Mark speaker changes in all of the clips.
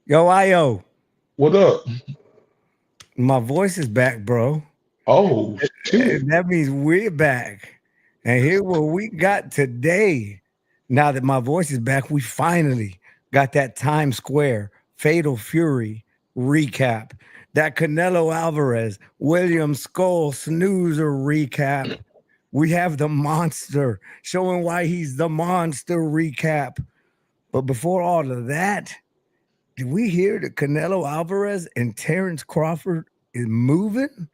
Speaker 1: Yo, IO,
Speaker 2: What up?
Speaker 1: my voice is back, bro.
Speaker 2: Oh shit!
Speaker 1: And that means we're back. And here what we got today. Now that my voice is back, we finally got that Times Square Fatal Fury recap. That Canelo Alvarez, William Skull snoozer recap. We have the monster showing why he's the monster recap. But before all of that, did we hear that Canelo Alvarez and Terence Crawford is moving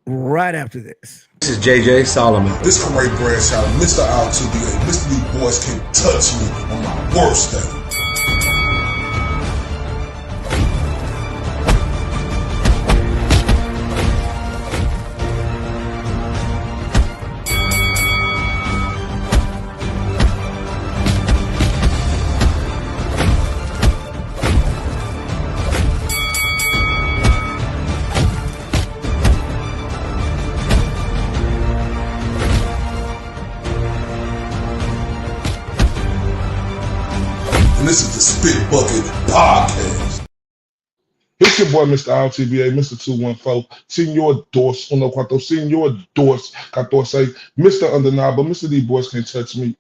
Speaker 1: right after this?
Speaker 3: This is JJ Solomon.
Speaker 4: This from Ray Bradshaw, Mr. IOTBA. Mr. These boys can't touch me on my worst day. And this is the Spit Bucket Podcast.
Speaker 2: It's your boy, Mr. IOTBA, Mr. 214, Senor Dos, Uno Cuatro, Senor Dos, 14, Mr. Undeniable, Mr. These boys can't touch me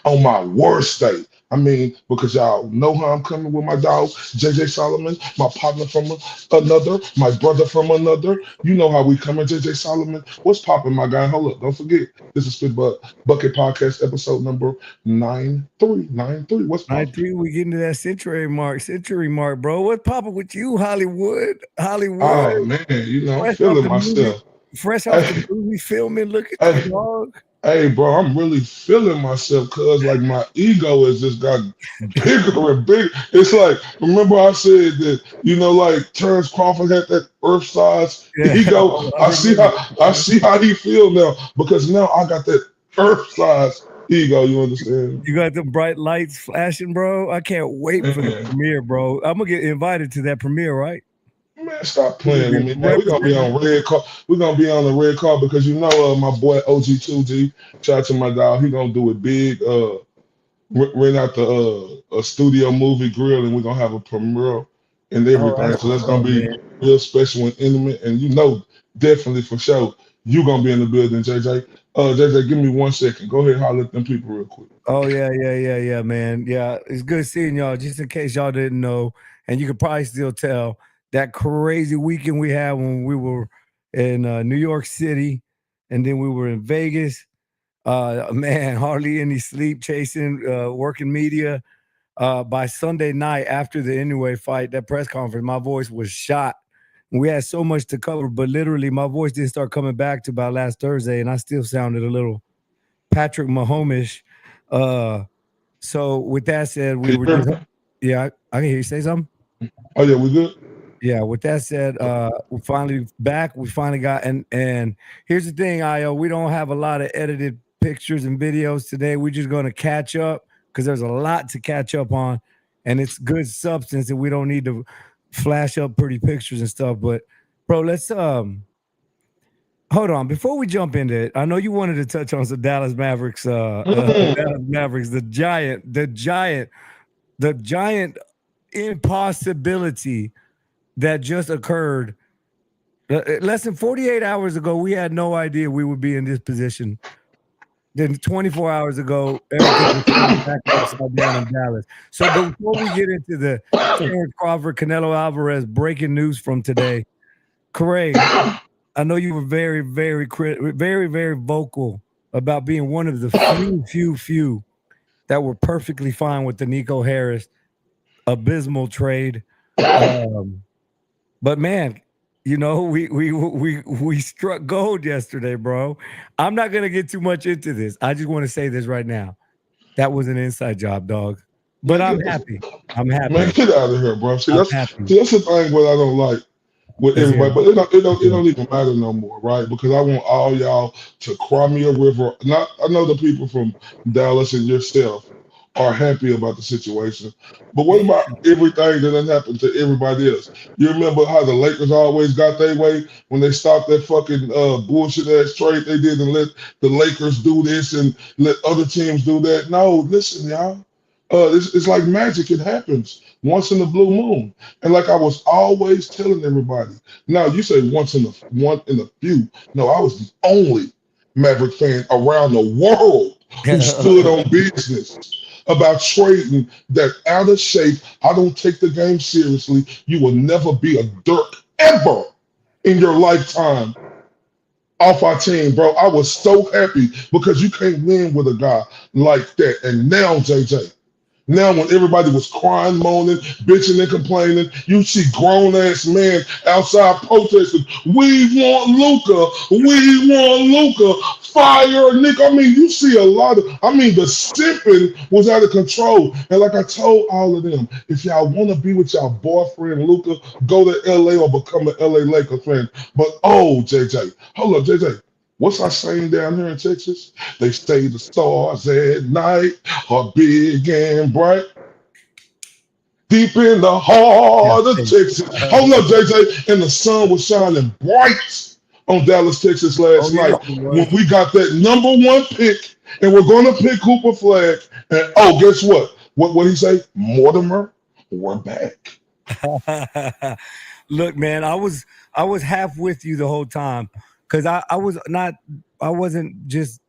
Speaker 2: on my worst day. I mean, because y'all know how I'm coming with my dog, JJ Solomon, my partner from another, my brother from another. You know how we coming, JJ Solomon. What's popping, my guy? Hold up, don't forget. This is Bucket Podcast, episode number 93. What's
Speaker 1: I
Speaker 2: popping?
Speaker 1: think we getting to that century mark, bro. What's popping with you, Hollywood?
Speaker 2: Oh,
Speaker 1: Hollywood.
Speaker 2: man, I'm
Speaker 1: Fresh off
Speaker 2: feeling
Speaker 1: the movie,
Speaker 2: myself.
Speaker 1: fresh off the
Speaker 2: Hey,
Speaker 1: movie filming. Look at you,
Speaker 2: hey,
Speaker 1: dog.
Speaker 2: Hey, bro, I'm really feeling myself because, like, my ego has just got bigger and bigger. It's like, remember I said that, like, Terence Crawford had that Earth-size
Speaker 1: Yeah,
Speaker 2: ego.
Speaker 1: I remember.
Speaker 2: I see how he feel now because now I got that Earth-size ego. You understand?
Speaker 1: You got the bright lights flashing, bro. I can't wait for the
Speaker 2: Man,
Speaker 1: premiere, bro. I'm gonna get invited to that premiere, right?
Speaker 2: man, stop
Speaker 1: You're gonna
Speaker 2: playing
Speaker 1: be
Speaker 2: with me, man. We're gonna be
Speaker 1: representing.
Speaker 2: on red car. We're gonna be on the red car because my boy OG2G. Shout out to my dog. He gonna do it big. Rent out a studio movie grill, and we're gonna have a premiere and
Speaker 1: Oh,
Speaker 2: everything.
Speaker 1: that's
Speaker 2: So that's
Speaker 1: what's
Speaker 2: gonna
Speaker 1: up,
Speaker 2: be
Speaker 1: man.
Speaker 2: real special and intimate. And definitely for sure, you gonna be in the building, JJ. JJ, give me 1 second. Go ahead and holler at them people real quick.
Speaker 1: Oh yeah, man. Yeah, it's good seeing y'all. Just in case y'all didn't know, and you could probably still tell that crazy weekend we had when we were in New York City, and then we were in Vegas. Man, hardly any sleep, chasing, working media. By Sunday night after the Anyway fight, that press conference, my voice was shot. We had so much to cover, but literally my voice didn't start coming back to about last Thursday, and I still sounded a little Patrick Mahomes. Uh, so with that said, we
Speaker 2: Can you
Speaker 1: were
Speaker 2: hear
Speaker 1: just
Speaker 2: me?
Speaker 1: yeah, I can hear you say something.
Speaker 2: Oh yeah, we good.
Speaker 1: Yeah, with that said, we're finally back. We finally got and here's the thing, IO. We don't have a lot of edited pictures and videos today. We're just gonna catch up because there's a lot to catch up on, and it's good substance, and we don't need to flash up pretty pictures and stuff. But bro, let's hold on before we jump into it. I know you wanted to touch on some Dallas Mavericks,
Speaker 2: Mm.
Speaker 1: Dallas Mavericks, the giant impossibility that just occurred less than 48 hours ago. We had no idea we would be in this position. Then 24 hours ago, everything was turned back upside down in Dallas. So before we get into the Terence Crawford, Canelo Alvarez breaking news from today, Craig, I know you were very, very, very vocal about being one of the few that were perfectly fine with the Nico Harris abysmal trade. Um, but man, we struck gold yesterday, bro. I'm not gonna get too much into this. I just want to say this right now. That was an inside job, dog. But
Speaker 2: Man,
Speaker 1: I'm
Speaker 2: get
Speaker 1: happy. I'm
Speaker 2: man,
Speaker 1: happy.
Speaker 2: get out of here, bro. See,
Speaker 1: I'm
Speaker 2: that's
Speaker 1: happy.
Speaker 2: see, that's the thing what I don't like with
Speaker 1: Let's hear
Speaker 2: everybody,
Speaker 1: it.
Speaker 2: but it
Speaker 1: Yeah.
Speaker 2: don't even matter no more, right? Because I want all y'all to cry me a river. Not I know the people from Dallas and yourself are happy about the situation, but what about everything that done happened to everybody else? You remember how the Lakers always got their way when they stopped that fucking bullshit ass trade they did and let the Lakers do this and let other teams do that? No, listen, y'all. It's like magic. It happens once in the blue moon. And like I was always telling everybody, now you say one in a few. No, I was the only Maverick fan around the world who stood on business about trading that out of shape. I don't take the game seriously. You will never be a Dirk ever in your lifetime off our team, bro. I was so happy because you can't win with a guy like that. And now, JJ, now, when everybody was crying, moaning, bitching, and complaining, you see grown ass men outside protesting. We want Luca. We want Luca. Fire, Nick. I mean, you see a lot of. I mean, the sipping was out of control. And like I told all of them, if y'all want to be with y'all boyfriend Luca, go to LA or become an LA Lakers fan. But oh, JJ, hold up, JJ. What's our saying down here in Texas? They say the stars at night are big and bright. Deep in the heart of Texas. Hold up, JJ. And the sun was shining bright on Dallas, Texas last night when we got that #1 pick. And we're going to pick Cooper Flag. And oh, guess what? What he say? Mortimer, we're back.
Speaker 1: Look, man, I was half with you the whole time. Because I wasn't just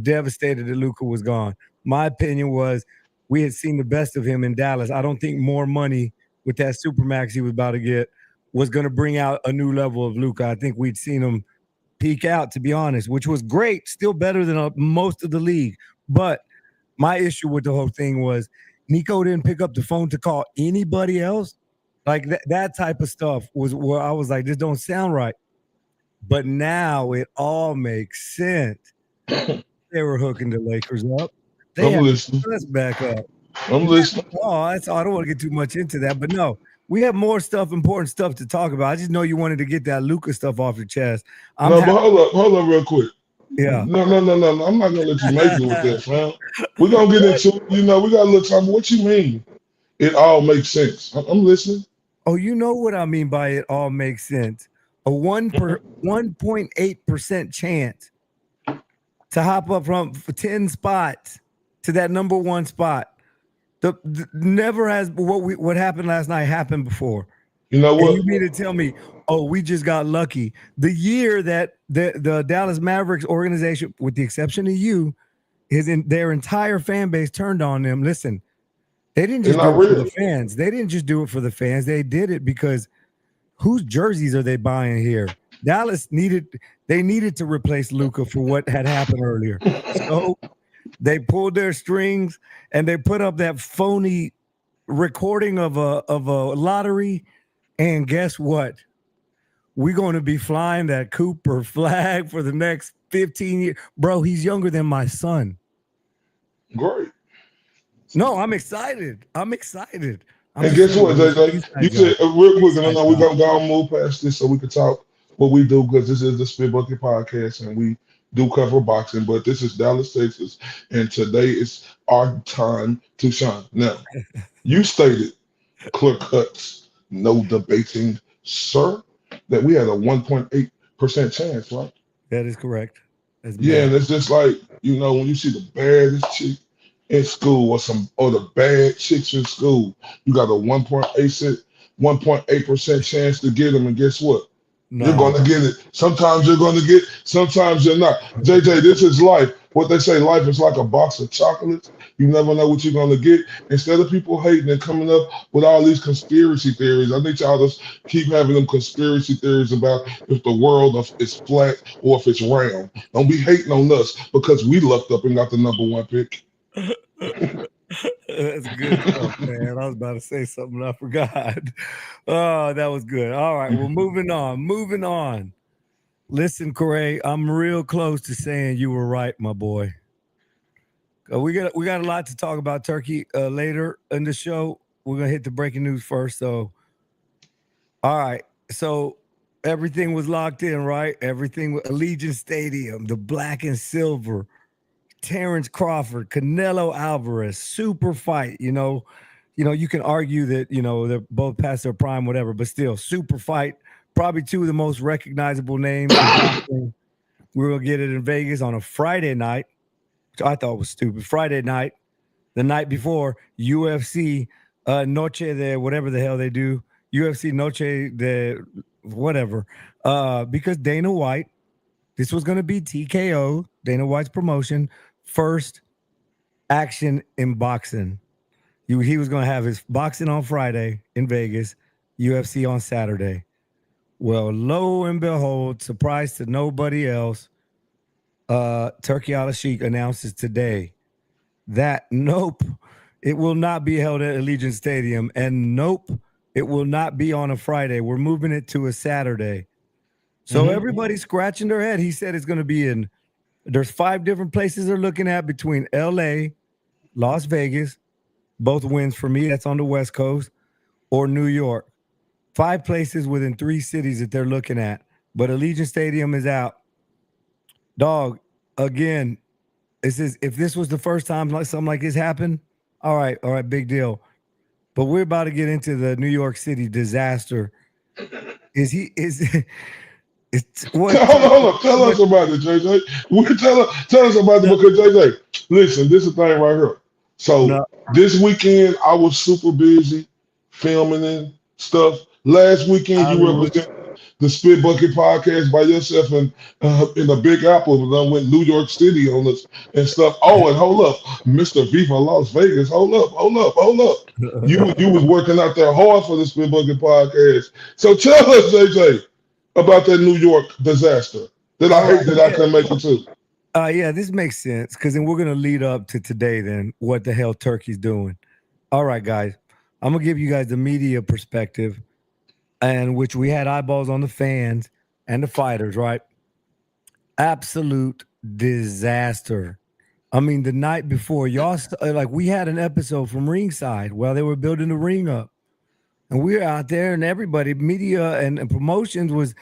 Speaker 1: devastated that Luka was gone. My opinion was we had seen the best of him in Dallas. I don't think more money with that Supermax he was about to get was going to bring out a new level of Luka. I think we'd seen him peak out, to be honest, which was great, still better than most of the league. But my issue with the whole thing was Nico didn't pick up the phone to call anybody else. Like that type of stuff was where I was like, this don't sound right. But now it all makes sense. They were hooking the Lakers up. They
Speaker 2: I'm listening.
Speaker 1: Let's back up.
Speaker 2: I'm listening.
Speaker 1: Oh, that's all. I don't want to get too much into that, but no, we have more important stuff to talk about. I just know you wanted to get that Luka stuff off your chest.
Speaker 2: But hold up, real quick.
Speaker 1: Yeah.
Speaker 2: No. I'm not gonna let you make it with this, man. We're gonna get into it. We got a little time. What you mean? It all makes sense. I'm listening.
Speaker 1: Oh, you know what I mean by it all makes sense. A 1.8% chance to hop up from 10 spots to that #1 spot. Never has what happened last night happened before.
Speaker 2: You know what?
Speaker 1: And you mean to tell me, oh, we just got lucky. The year that the Dallas Mavericks organization, with the exception of you, their entire fan base turned on them. Listen, they didn't just do it for the fans. They didn't just do it for the fans. They did it because whose jerseys are they buying here? Dallas needed to replace Luka for what had happened earlier. So they pulled their strings and they put up that phony recording of a lottery. And guess what? We're going to be flying that Cooper flag for the next 15 years. Bro, he's younger than my son.
Speaker 2: Great.
Speaker 1: No, I'm excited. And guess
Speaker 2: what, JJ? You said real quick, and I know we're going to move past this so we can talk what we do, because this is the Spit Bucket Podcast and we do cover boxing, but this is Dallas, Texas, and today is our time to shine. Now, you stated clear cuts, no debating, sir, that we had a 1.8% chance, right?
Speaker 1: That is correct.
Speaker 2: Yeah, and it's just like, when you see the baddest chick in school or the bad chicks in school, you got a 1.8% chance to get them, and guess what? No. You're going to get it. Sometimes you're going to get, sometimes you're not. JJ, this is life. What they say, life is like a box of chocolates. You never know what you're going to get. Instead of people hating and coming up with all these conspiracy theories, I need y'all to keep having them conspiracy theories about if the world is flat or if it's round. Don't be hating on us because we lucked up and got the #1 pick.
Speaker 1: That's good stuff, man. I was about to say something I forgot. Oh, that was good. All right, well, moving on. Listen, Corey, I'm real close to saying you were right, my boy. We got a lot to talk about Turkey later in the show. We're gonna hit the breaking news first. So, all right. So everything was locked in, right? Everything with Allegiant Stadium, the black and silver. Terence Crawford, Canelo Alvarez, super fight. You can argue that they're both past their prime, whatever, but still, super fight. Probably two of the most recognizable names. We're gonna get it in Vegas on a Friday night, which I thought was stupid. Friday night, the night before UFC Noche de whatever the hell they do, UFC Noche de whatever, because Dana White, this was going to be TKO, Dana White's promotion, first action in boxing. He was going to have his boxing on Friday in Vegas, UFC on Saturday. Well, lo and behold, surprise to nobody else, Turki Al-Sheikh announces today that nope, it will not be held at Allegiant Stadium, and nope, it will not be on a Friday. We're moving it to a Saturday. So everybody's scratching their head. He said it's going to be in, there's 5 different places they're looking at between LA, Las Vegas, both wins for me, that's on the West Coast, or New York. 5 places within 3 cities that they're looking at. But Allegiant Stadium is out. Dog, again, this is, if this was the first time like something like this happened, all right, big deal. But we're about to get into the New York City disaster.
Speaker 2: Hold on. Tell us about it, JJ. Tell us about it because JJ, listen, this is the thing right here. So this weekend I was super busy filming and stuff. Last weekend you represented the Spit Bucket podcast by yourself and in the Big Apple, and then went New York City on us and stuff. Oh, and hold up, Mr. Viva Las Vegas. Hold up. You was working out there hard for the Spit Bucket podcast. So tell us, JJ, about that New York disaster that I hate that I couldn't make it to.
Speaker 1: Yeah, this makes sense because then we're going to lead up to today then, what the hell Turkey's doing. All right, guys, I'm going to give you guys the media perspective, and which we had eyeballs on the fans and the fighters, right? Absolute disaster. I mean, the night before, y'all, like we had an episode from ringside while they were building the ring up. And we were out there and everybody, media and promotions was,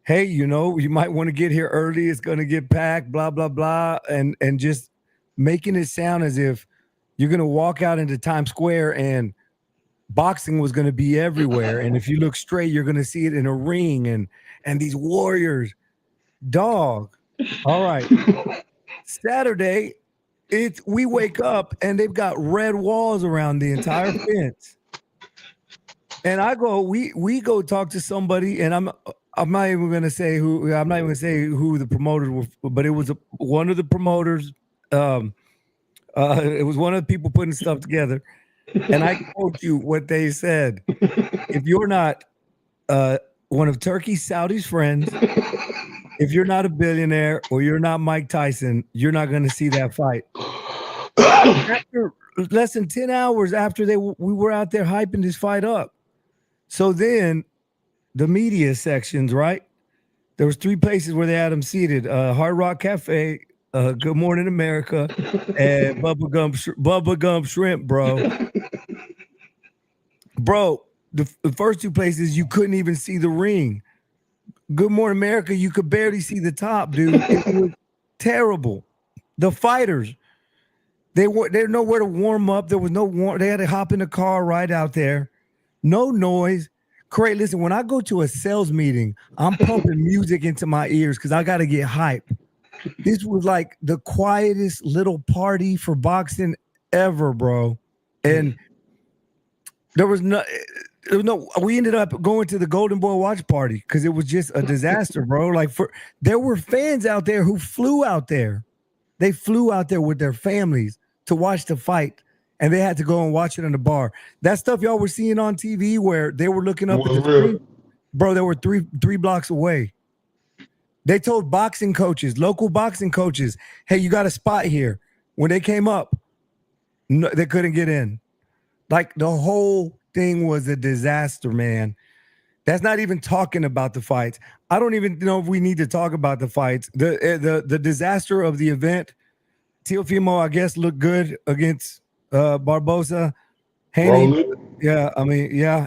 Speaker 1: hey, you know, you might want to get here early. It's going to get packed, blah, blah, blah. And just making it sound as if you're going to walk out into Times Square and boxing was going to be everywhere. And if you look straight, you're going to see it in a ring and these warriors. Dog. All right. Saturday, we wake up and they've got red walls around the entire fence. And I go, we go talk to somebody, and I'm not even gonna say who. I'm not even gonna say who the promoters were, but it was one of the promoters. It was one of the people putting stuff together, and I quote you what they said: "If you're not one of Turkey Saudi's friends, if you're not a billionaire or you're not Mike Tyson, you're not gonna see that fight." After less than 10 hours after we were out there hyping this fight up. So then the media sections, right? There was 3 places where they had them seated. Hard Rock Cafe, Good Morning America, and Bubba Gum Shrimp, bro. Bro, the first 2 places, you couldn't even see the ring. Good Morning America, you could barely see the top, dude. It was terrible. The fighters, they had nowhere to warm up. There was no they had to hop in the car right out there. No noise. Craig, listen, when I go to a sales meeting, I'm pumping music into my ears because I got to get hype. This was like the quietest little party for boxing ever, bro. And there was no, we ended up going to the Golden Boy watch party because it was just a disaster, bro. Like there were fans out there who flew out there. They flew out there with their families to watch the fight. And they had to go and watch it in the bar. That stuff y'all were seeing on TV where they were looking up at the screen, bro, they were three blocks away. They told boxing coaches, local boxing coaches, hey, you got a spot here. When they came up, no, they couldn't get in. Like the whole thing was a disaster, man. That's not even talking about the fights. I don't even know if we need to talk about the fights. The disaster of the event, Teofimo, I guess, looked good against Barbosa, Haney, yeah, I mean, yeah.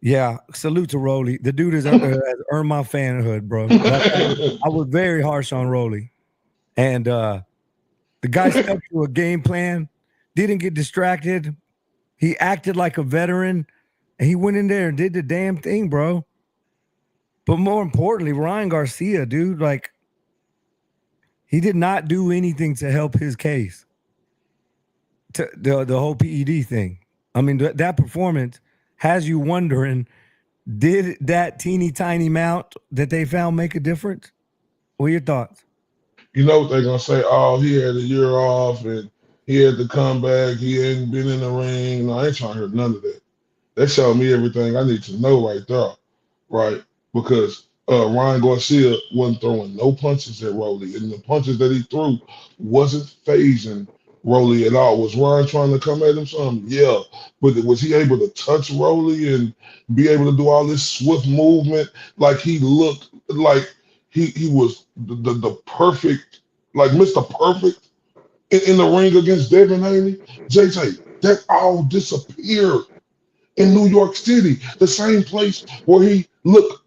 Speaker 1: Yeah, salute to Rolly. The dude has earned my fanhood, bro. I was very harsh on Rolly, and the guy stuck to a game plan, didn't get distracted. He acted like a veteran, and he went in there and did the damn thing, bro. But more importantly, Ryan Garcia, dude, like he did not do anything to help his case. the whole PED thing. I mean, that performance has you wondering, did that teeny tiny amount that they found make a difference? What are your thoughts?
Speaker 2: You know what they're gonna say? Oh, he had a year off and he had to come back. He hadn't been in the ring. No, I ain't trying to hear none of that. That showed me everything I need to know right there, right? Because Ryan Garcia wasn't throwing no punches at Rolly, and the punches that he threw wasn't phasing Rolly at all. Was Ryan trying to come at him something? Yeah, but was he able to touch Rolly and be able to do all this swift movement? Like he looked like he was the perfect, like Mr. Perfect in the ring against Devin Haney. JJ, that all disappeared in New York City, the same place where he looked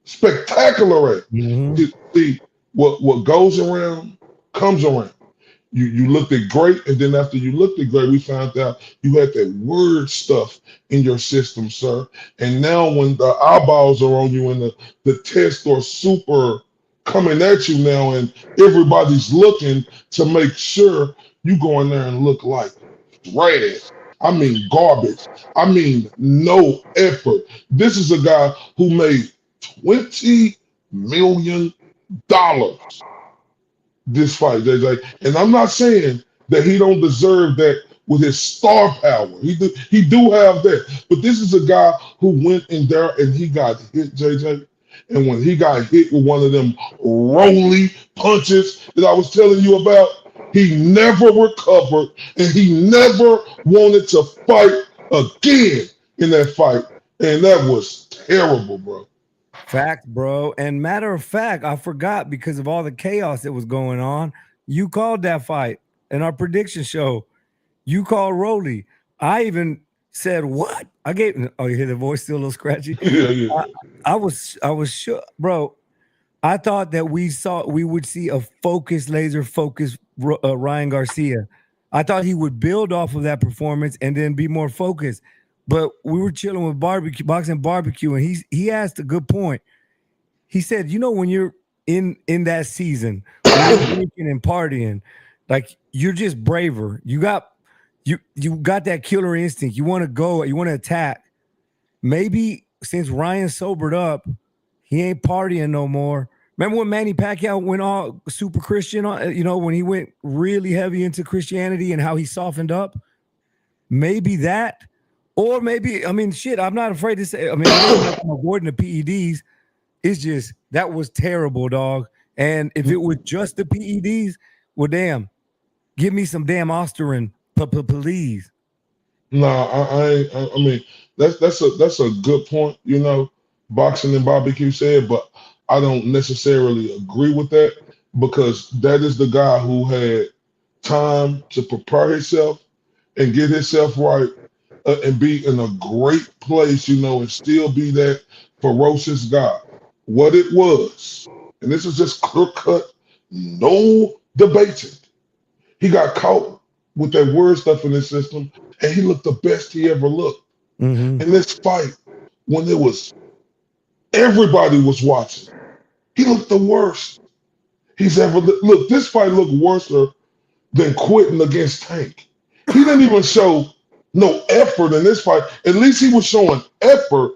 Speaker 2: spectacular at.
Speaker 1: Mm-hmm.
Speaker 2: See, what goes around comes around. You looked at great, and then after you looked at great, we found out you had that word stuff in your system, sir. And now when the eyeballs are on you and the tests are super coming at you now, and everybody's looking to make sure you go in there and look like trash. I mean garbage. I mean no effort. This is a guy who made $20 million this fight, JJ. And I'm not saying that he don't deserve that with his star power. He do have that. But this is a guy who went in there and he got hit, JJ. And when he got hit with one of them rolly punches that I was telling you about, he never recovered and he never wanted to fight again in that fight. And that was terrible, bro.
Speaker 1: Fact, bro. And matter of fact, I forgot because of all the chaos that was going on. You called that fight in our prediction show. You called Rolly. I even said, "What?" I gave. Oh, you hear the voice still a little scratchy.
Speaker 2: Yeah, yeah.
Speaker 1: I was sure, bro. I thought that we would see a focused, laser focused Ryan Garcia. I thought he would build off of that performance and then be more focused. But we were chilling with boxing barbecue, and he asked a good point. He said, you know, when you're in that season, when you're drinking and partying, like you're just braver. You got that killer instinct. You want to go, you want to attack. Maybe since Ryan sobered up, he ain't partying no more. Remember when Manny Pacquiao went all super Christian, when he went really heavy into Christianity and how he softened up? Maybe that. Or maybe, I mean, shit, I'm not afraid to say, I mean, I'm avoiding the PEDs. It's just, that was terrible, dog. And if it was just the PEDs, well, damn, give me some damn Osterin, please.
Speaker 2: No, I mean, that's a good point, boxing and barbecue said, but I don't necessarily agree with that because that is the guy who had time to prepare himself and get himself right and be in a great place, and still be that ferocious guy. What it was, and this is just clear cut, no debating. He got caught with that word stuff in his system, and he looked the best he ever looked.
Speaker 1: Mm-hmm.
Speaker 2: In this fight, when everybody was watching, he looked the worst he's ever looked. Look, this fight looked worse than quitting against Tank. He didn't even show no effort in this fight. At least he was showing effort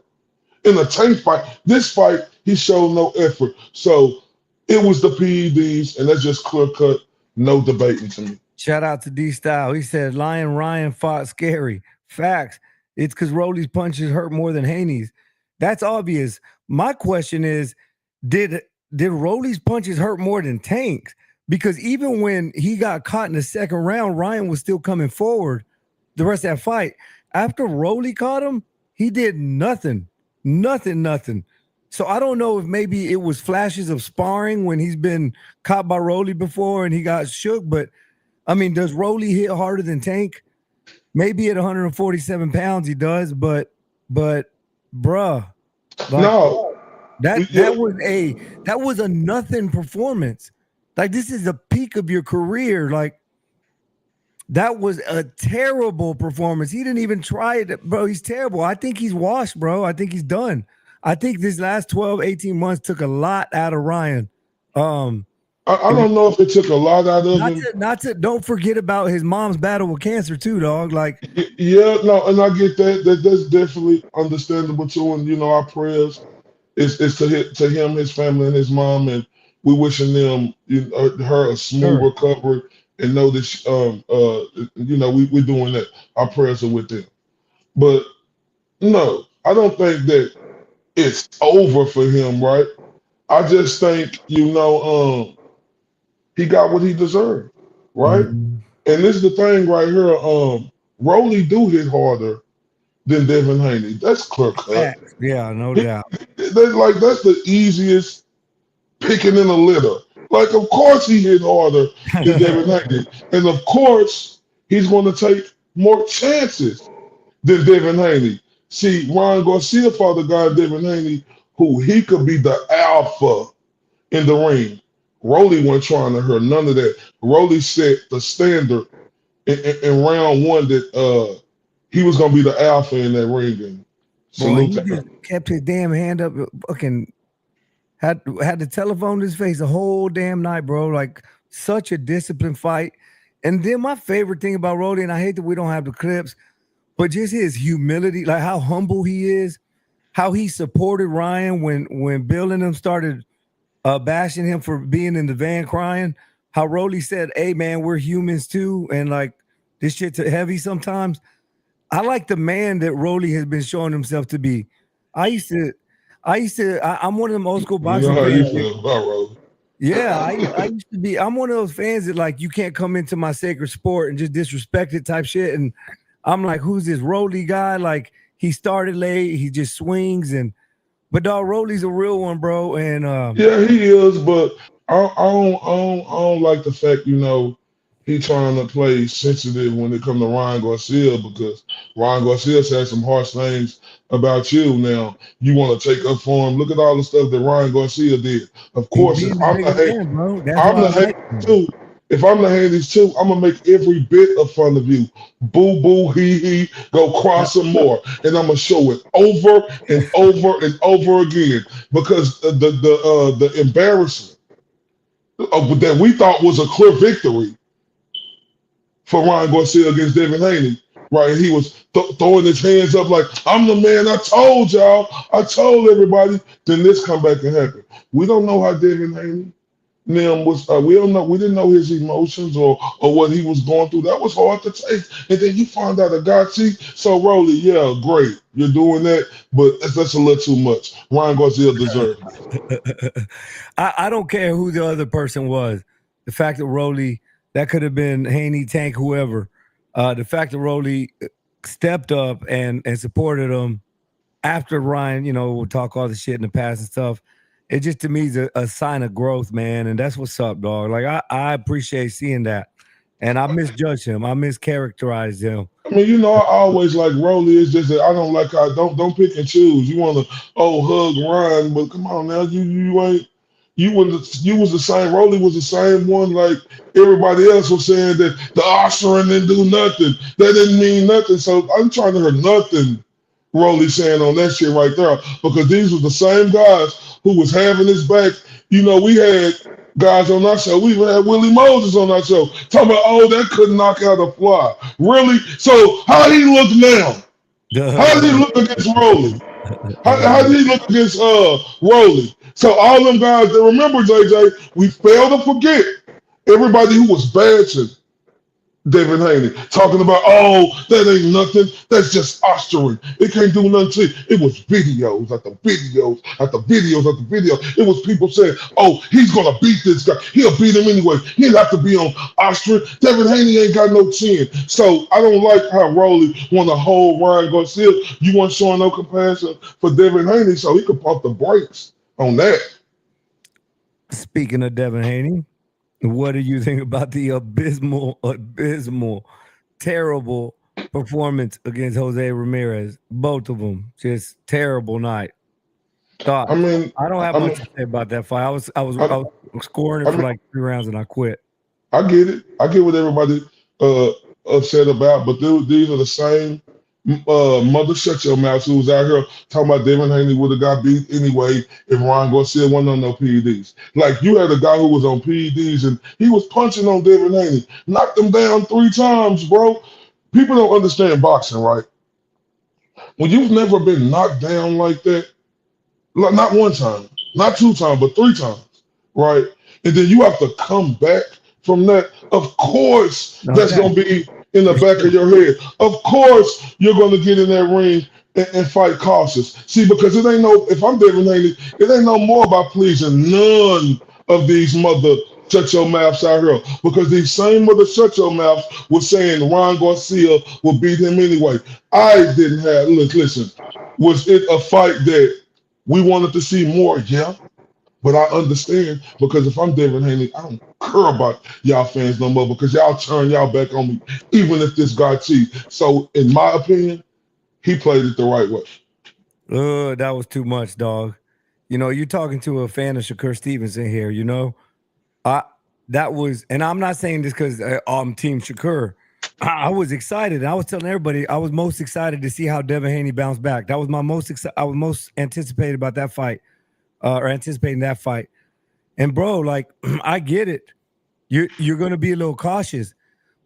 Speaker 2: in a Tank fight. This fight, he showed no effort. So it was the PEDs, and that's just clear cut, no debating to me.
Speaker 1: Shout out to D Style. He said Lion Ryan fought scary. Facts. It's because Rolly's punches hurt more than Haney's. That's obvious. My question is, did Rolly's punches hurt more than Tank's? Because even when he got caught in the second round, Ryan was still coming forward the rest of that fight. After Rolly caught him, he did nothing. So I don't know if maybe it was flashes of sparring when he's been caught by Rolly before and he got shook. But I mean, does Rolly hit harder than Tank? Maybe at 147 pounds he does, but bruh, like,
Speaker 2: no,
Speaker 1: that was a nothing performance. Like, this is the peak of your career. Like, that was a terrible performance. He didn't even try it, bro. He's terrible. I think he's washed, bro. I think he's done. I think this last 12, 18 months took a lot out of Ryan.
Speaker 2: I I don't know if it took a lot out of him.
Speaker 1: Don't forget about his mom's battle with cancer too, dog. Like,
Speaker 2: Yeah, no, and I get that. That's definitely understandable too. And our prayers is to him, his family, and his mom, and we wishing them her a smooth
Speaker 1: sure.
Speaker 2: recovery, and know that we're doing that. Our prayers are with them. But no, I don't think that it's over for him, right? I just think he got what he deserved, right?
Speaker 1: Mhm.
Speaker 2: And this is the thing right here. Rolly do hit harder than Devin Haney. That's clear cut.
Speaker 1: Facts. Yeah, no
Speaker 2: He,
Speaker 1: doubt.
Speaker 2: that's the easiest picking in a litter. Like, of course he hit harder than Devin Haney, and of course he's going to take more chances than Devin Haney. See, Ryan Garcia fought the guy Devin Haney, who he could be the alpha in the ring. Rolly wasn't trying to hurt none of that. Rolly set the standard in round one that he was gonna be the alpha in that ring. And
Speaker 1: Boy,
Speaker 2: salute
Speaker 1: he
Speaker 2: to
Speaker 1: just
Speaker 2: him.
Speaker 1: kept his damn hand up, fucking had the telephone in his face the whole damn night, bro. Like, such a disciplined fight. And then my favorite thing about Rolly, and I hate that we don't have the clips, but just his humility, like how humble he is, how he supported Ryan when Bill and them started bashing him for being in the van crying. How Rolly said, "Hey man, we're humans too, and like this shit's heavy sometimes." I like the man that Rolly has been showing himself to be. I'm one of them old school
Speaker 2: You know
Speaker 1: boxing
Speaker 2: how you
Speaker 1: fans.
Speaker 2: feel about Rolly.
Speaker 1: Yeah, I used to be. I'm one of those fans that like you can't come into my sacred sport and just disrespect it type shit. And I'm like, who's this Rolly guy? Like he started late, he just swings but dog, Rolly's a real one, bro. And
Speaker 2: Yeah, he is, but I don't like the fact, he trying to play sensitive when it comes to Ryan Garcia, because Ryan Garcia said some harsh things about you. Now you want to take up for him. Look at all the stuff that Ryan Garcia did. Of
Speaker 1: he's
Speaker 2: course, if
Speaker 1: being the
Speaker 2: I'm the
Speaker 1: biggest
Speaker 2: hate,
Speaker 1: fan, bro. That's
Speaker 2: I'm
Speaker 1: why
Speaker 2: the
Speaker 1: I
Speaker 2: hate
Speaker 1: like him.
Speaker 2: too. If I'm the Hades too, I'm gonna make every bit of fun of you. Boo boo hee hee, go cry some more, and I'm gonna show it over and over and over again, because the embarrassment that we thought was a clear victory for Ryan Garcia against Devin Haney, right? And he was throwing his hands up like, "I'm the man. I told y'all. I told everybody." Then this come back and happen. We don't know how Devin Haney was. We don't know. We didn't know his emotions or what he was going through. That was hard to take. And then you find out a guy. So Rolly, yeah, great, you're doing that, but that's a little too much. Ryan Garcia deserved it.
Speaker 1: I don't care who the other person was. The fact that Rolly, that could have been Haney, Tank, whoever. The fact that Rolly stepped up and supported him after Ryan, would talk all the shit in the past and stuff. It just to me is a sign of growth, man. And that's what's up, dog. Like I appreciate seeing that. And I misjudged him. I mischaracterized him.
Speaker 2: I mean, I always like Rolly. It's just that I don't like how don't pick and choose. You want to hug Ryan, but come on now, you ain't. You was the same. Rolly was the same one. Like everybody else was saying that the Oscarin didn't do nothing. That didn't mean nothing. So I'm trying to hear nothing Rolly saying on that shit right there, because these were the same guys who was having his back. We had guys on our show. We even had Willie Moses on our show talking about, oh, that couldn't knock out a fly. Really? So how he look now? How did he look against Rolly? How did he look against Rolly? So all them guys that remember, JJ, we fail to forget everybody who was bashing Devin Haney, talking about, oh, that ain't nothing. That's just posturing. It can't do nothing to you. It was videos after videos after videos after video. It was people saying, oh, he's going to beat this guy. He'll beat him anyway. He didn't have to be on Austrian. Devin Haney ain't got no chin. So I don't like how Rolly want to hold Ryan Garcia. You weren't showing no compassion for Devin Haney, so he could pump the brakes on that.
Speaker 1: Speaking of Devin Haney, what do you think about the abysmal, terrible performance against Jose Ramirez? Both of them, just terrible night. Thoughts?
Speaker 2: I mean,
Speaker 1: I don't have
Speaker 2: I
Speaker 1: much
Speaker 2: mean,
Speaker 1: to say about that fight. I was scoring it
Speaker 2: I
Speaker 1: for
Speaker 2: mean,
Speaker 1: like 3 rounds and I quit.
Speaker 2: I get it. I get what everybody upset about, but these are the same Mother Shut Your Mouth, who was out here talking about Devin Haney would have got beat anyway if Ron Garcia wasn't on no PEDs. Like, you had a guy who was on PEDs and he was punching on Devin Haney, knocked him down 3 times, bro. People don't understand boxing, right? When you've never been knocked down like that, not 1 time, not 2 times, but 3 times, right? And then you have to come back from that. Of course, that's going to be in the back of your head. Of course, you're going to get in that ring and fight cautious. See, because it ain't no, if I'm Devin Haney, it ain't no more about pleasing none of these mother shut your mouths out here. Because these same mother shut your mouths were saying Ron Garcia will beat him anyway. I didn't have, listen, was it a fight that we wanted to see more? Yeah. But I understand, because if I'm Devin Haney, I don't care about y'all fans no more, because y'all turn y'all back on me, even if this guy cheats. So, in my opinion, he played it the right way.
Speaker 1: That was too much, dog. You know, you're talking to a fan of Shakur Stevenson here, you know? That was, and I'm not saying this because I'm Team Shakur. I was excited. I was telling everybody I was most excited to see how Devin Haney bounced back. That was my I was most anticipated about that fight. Or anticipating that fight. And bro, like, I get it. You're going to be a little cautious,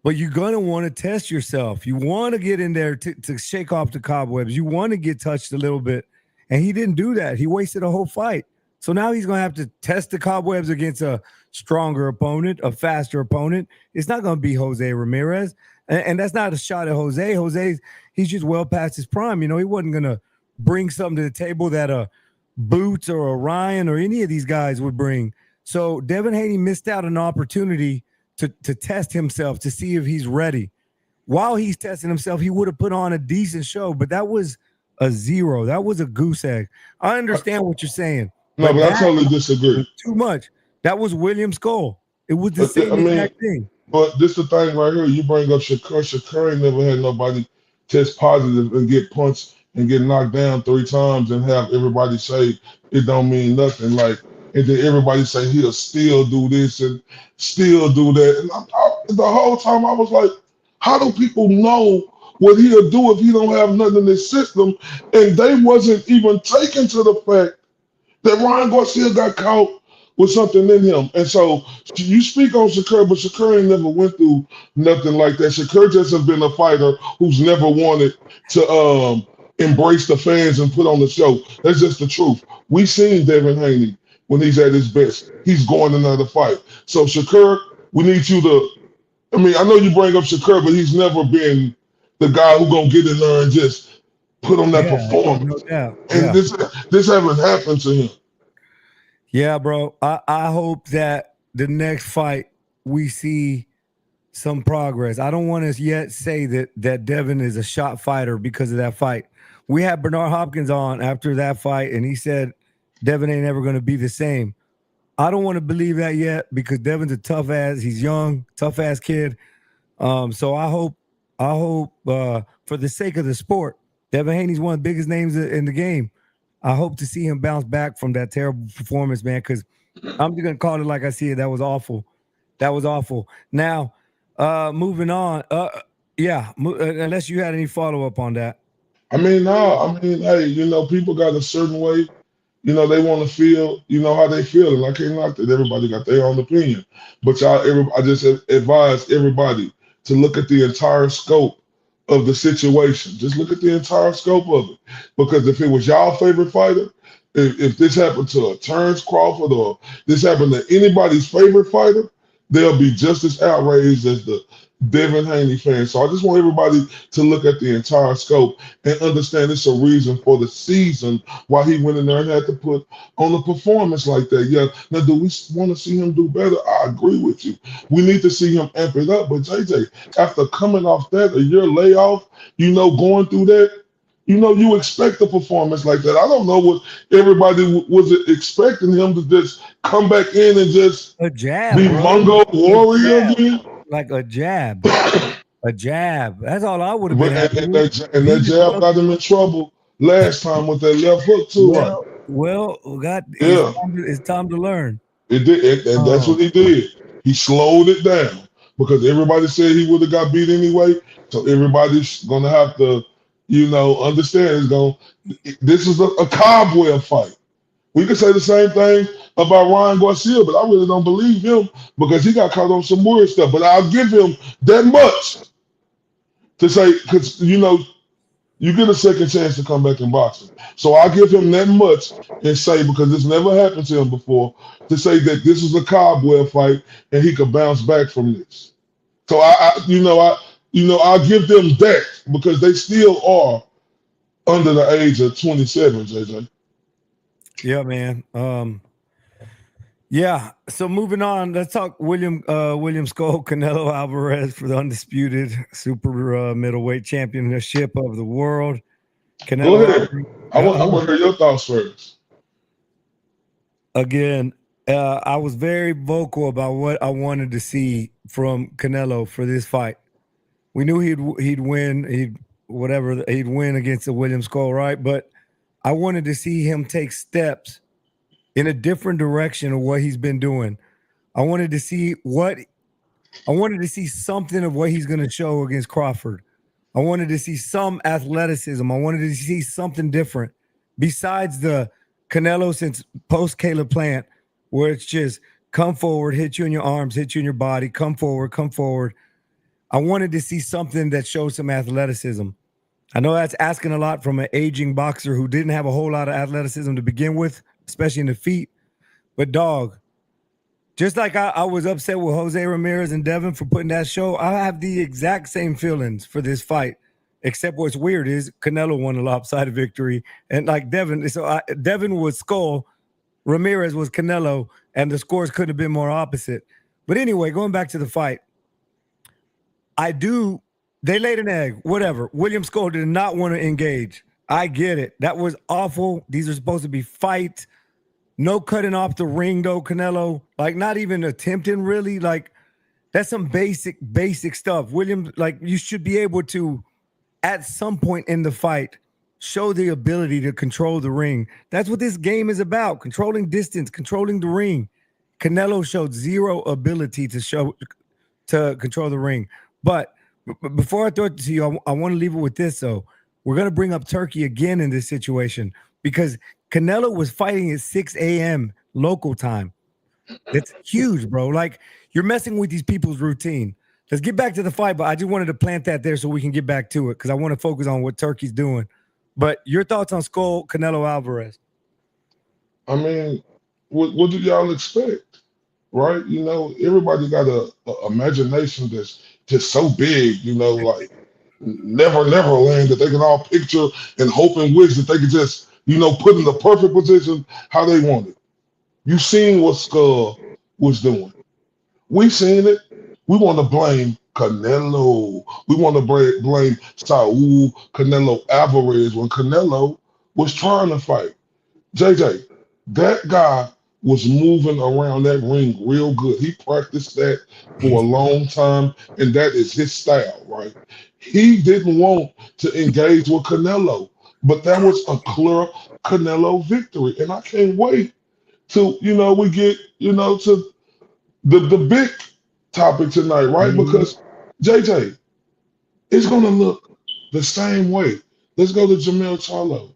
Speaker 1: but you're going to want to test yourself. You want to get in there to shake off the cobwebs. You want to get touched a little bit. And he didn't do that. He wasted a whole fight. So now he's going to have to test the cobwebs against a stronger opponent, a faster opponent. It's not going to be Jose Ramirez. And that's not a shot at Jose. He's just well past his prime. You know, he wasn't going to bring something to the table that Boots or Orion or any of these guys would bring. So Devin Haney missed out an opportunity to test himself, to see if he's ready. While he's testing himself, he would have put on a decent show, but that was a 0. That was a goose egg. I understand what you're saying.
Speaker 2: No, but I totally disagree.
Speaker 1: Too much. That was William Skull. It was the same exact thing.
Speaker 2: But this the thing right here. You bring up Shakur. Shakur ain't never had nobody test positive and get punched and get knocked down 3 times and have everybody say it don't mean nothing. Like, and then everybody say he'll still do this and still do that. And the whole time I was like, how do people know what he'll do if he don't have nothing in his system? And they wasn't even taken to the fact that Ryan Garcia got caught with something in him. And so you speak on Shakur, but Shakur ain't never went through nothing like that. Shakur just has been a fighter who's never wanted to embrace the fans and put on the show. That's just the truth. We seen Devin Haney when he's at his best. He's going another fight. So Shakur, we need you to, I mean, I know you bring up Shakur, but he's never been the guy who gonna get in there and just put on that performance. And this haven't happened to him.
Speaker 1: Yeah, bro. I hope that the next fight we see some progress. I don't want to yet say that Devin is a shot fighter because of that fight. We had Bernard Hopkins on after that fight, and he said Devin ain't ever going to be the same. I don't want to believe that yet, because Devin's a tough ass. He's young, tough ass kid. So I hope for the sake of the sport, Devin Haney's one of the biggest names in the game. I hope to see him bounce back from that terrible performance, man, because I'm just going to call it like I see it. That was awful. That was awful. Now, moving on. Unless you had any follow-up on that.
Speaker 2: I mean, no. I mean, hey, you know, people got a certain way, you know, they want to feel, you know, how they feel. And I can't knock that. Everybody got their own opinion. But I just advise everybody to look at the entire scope of the situation. Just look at the entire scope of it. Because if it was y'all favorite fighter, if this happened to a Terence Crawford or this happened to anybody's favorite fighter, they'll be just as outraged as the Devin Haney fans. So I just want everybody to look at the entire scope and understand it's a reason for the season why he went in there and had to put on a performance like that. Yeah. Now, do we want to see him do better? I agree with you. We need to see him amp it up. But JJ, after coming off that, a year layoff, you know, going through that, you know, you expect a performance like that. I don't know what everybody was expecting him to just come back in and just
Speaker 1: be
Speaker 2: Mongo Warrior again.
Speaker 1: Like a jab. A jab. That's all I would have been.
Speaker 2: And that jab got him in trouble last time with that left hook too.
Speaker 1: It's time to learn.
Speaker 2: It did, and that's what he did. He slowed it down because everybody said he would have got beat anyway. So everybody's gonna have to, understand it's going. This is a cobweb fight. We could say the same thing about Ryan Garcia, but I really don't believe him because he got caught on some weird stuff. But I'll give him that much to say, because you get a second chance to come back in boxing. So I'll give him that much and say, because this never happened to him before, to say that this is a cobweb fight and he could bounce back from this. So I'll give them that because they still are under the age of 27, JJ.
Speaker 1: Yeah, man. Yeah. So moving on, let's talk William Scull, Canelo Alvarez for the undisputed super middleweight championship of the world.
Speaker 2: Go ahead. I want to hear your thoughts first.
Speaker 1: Again, I was very vocal about what I wanted to see from Canelo for this fight. We knew he'd win. He'd win against the William Scull, right? But I wanted to see him take steps in a different direction of what he's been doing. I wanted to see something of what he's going to show against Crawford. I wanted to see some athleticism. I wanted to see something different besides the Canelo since post Caleb Plant, where it's just come forward, hit you in your arms, hit you in your body, come forward, come forward. I wanted to see something that showed some athleticism. I know that's asking a lot from an aging boxer who didn't have a whole lot of athleticism to begin with, especially in the feet. But dog, just like I was upset with Jose Ramirez and Devin for putting that show, I have the exact same feelings for this fight. Except what's weird is Canelo won a lopsided victory. And like Devin, Devin was Scull, Ramirez was Canelo, and the scores couldn't have been more opposite. But anyway, going back to the fight, they laid an egg, whatever. William Scull did not want to engage. I get it. That was awful. These are supposed to be fights. No cutting off the ring, though, Canelo. Like, not even attempting, really. Like, that's some basic stuff. William, like, you should be able to, at some point in the fight, show the ability to control the ring. That's what this game is about, controlling distance, controlling the ring. Canelo showed zero ability to control the ring. But before I throw it to you, I want to leave it with this, though. We're going to bring up Turkey again in this situation because Canelo was fighting at 6 a.m. local time. That's huge, bro. Like, you're messing with these people's routine. Let's get back to the fight, but I just wanted to plant that there so we can get back to it because I want to focus on what Turkey's doing. But your thoughts on Scull, Canelo Alvarez?
Speaker 2: I mean, what do y'all expect, right? Everybody got a imagination that's just so big, like Never Land that they can all picture and hope and wish that they could just, put in the perfect position how they want it. You've seen what Scull was doing. We've seen it. We want to blame Canelo. We want to blame Saul Canelo Alvarez when Canelo was trying to fight. JJ, that guy was moving around that ring real good. He practiced that for a long time, and that is his style, right? He didn't want to engage with Canelo, but that was a clear Canelo victory. And I can't wait till, we get, to the big topic tonight, right? Because, JJ, it's going to look the same way. Let's go to Jamel Charlo.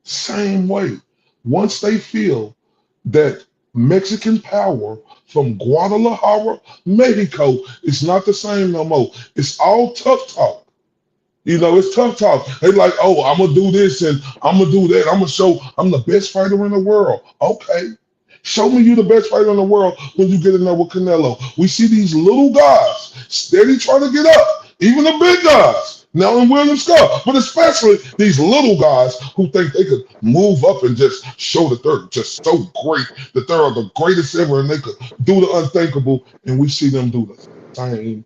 Speaker 2: Same way. Once they feel that Mexican power from Guadalajara, Mexico, is not the same no more. It's all tough talk. It's tough talk. They like, oh, I'm going to do this and I'm going to do that. I'm going to show I'm the best fighter in the world. Okay. Show me you the best fighter in the world when you get in there with Canelo. We see these little guys steady trying to get up, even the big guys. Now in William Scull, but especially these little guys who think they could move up and just show that they're just so great, that they're the greatest ever, and they could do the unthinkable, and we see them do the same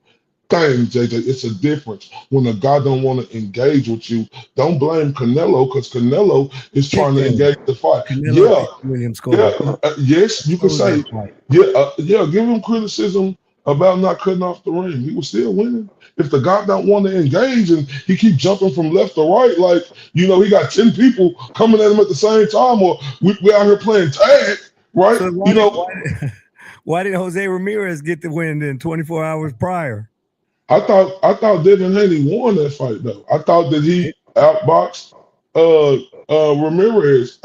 Speaker 2: thing, JJ. It's a difference. When a guy don't want to engage with you, don't blame Canelo, because Canelo is trying to engage the fight.
Speaker 1: William Scull.
Speaker 2: Yes, you can say, give him criticism about not cutting off the ring. He was still winning. If the guy don't want to engage and he keep jumping from left to right, like, he got 10 people coming at him at the same time, or we're out here playing tag, right?
Speaker 1: So why did Jose Ramirez get the win then 24 hours prior?
Speaker 2: I thought Devin Haney won that fight, though. I thought that outboxed Ramirez.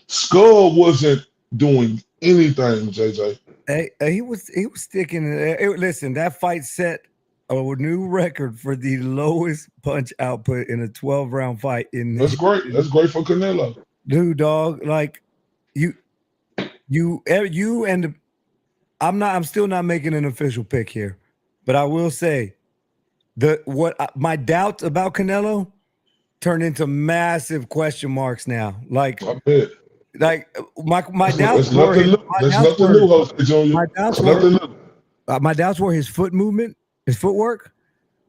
Speaker 2: Skull wasn't doing anything, JJ.
Speaker 1: Hey, he was sticking. Listen, that fight set a new record for the lowest punch output in a 12-round fight.
Speaker 2: That's great. That's great for Canelo.
Speaker 1: Dude, dog, like you and I'm still not making an official pick here, but I will say my doubts about Canelo turn into massive question marks now. Like
Speaker 2: I bet.
Speaker 1: My doubts were my doubts were his foot movement, his footwork.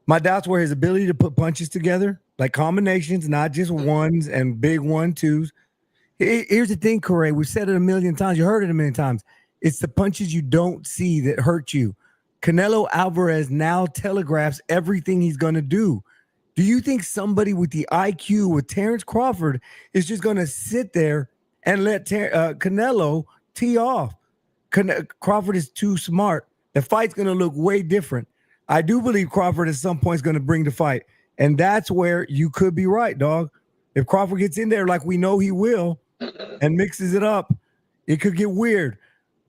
Speaker 1: My doubts were his ability to put punches together, like combinations, not just ones and big 1-2s. Here's the thing, Corey. We've said it a million times. You heard it a million times. It's the punches you don't see that hurt you. Canelo Alvarez now telegraphs everything he's going to do. Do you think somebody with the IQ with Terence Crawford is just going to sit there and let Canelo tee off? Crawford is too smart. The fight's going to look way different. I do believe Crawford at some point is going to bring the fight. And that's where you could be right, dog. If Crawford gets in there like we know he will and mixes it up, it could get weird.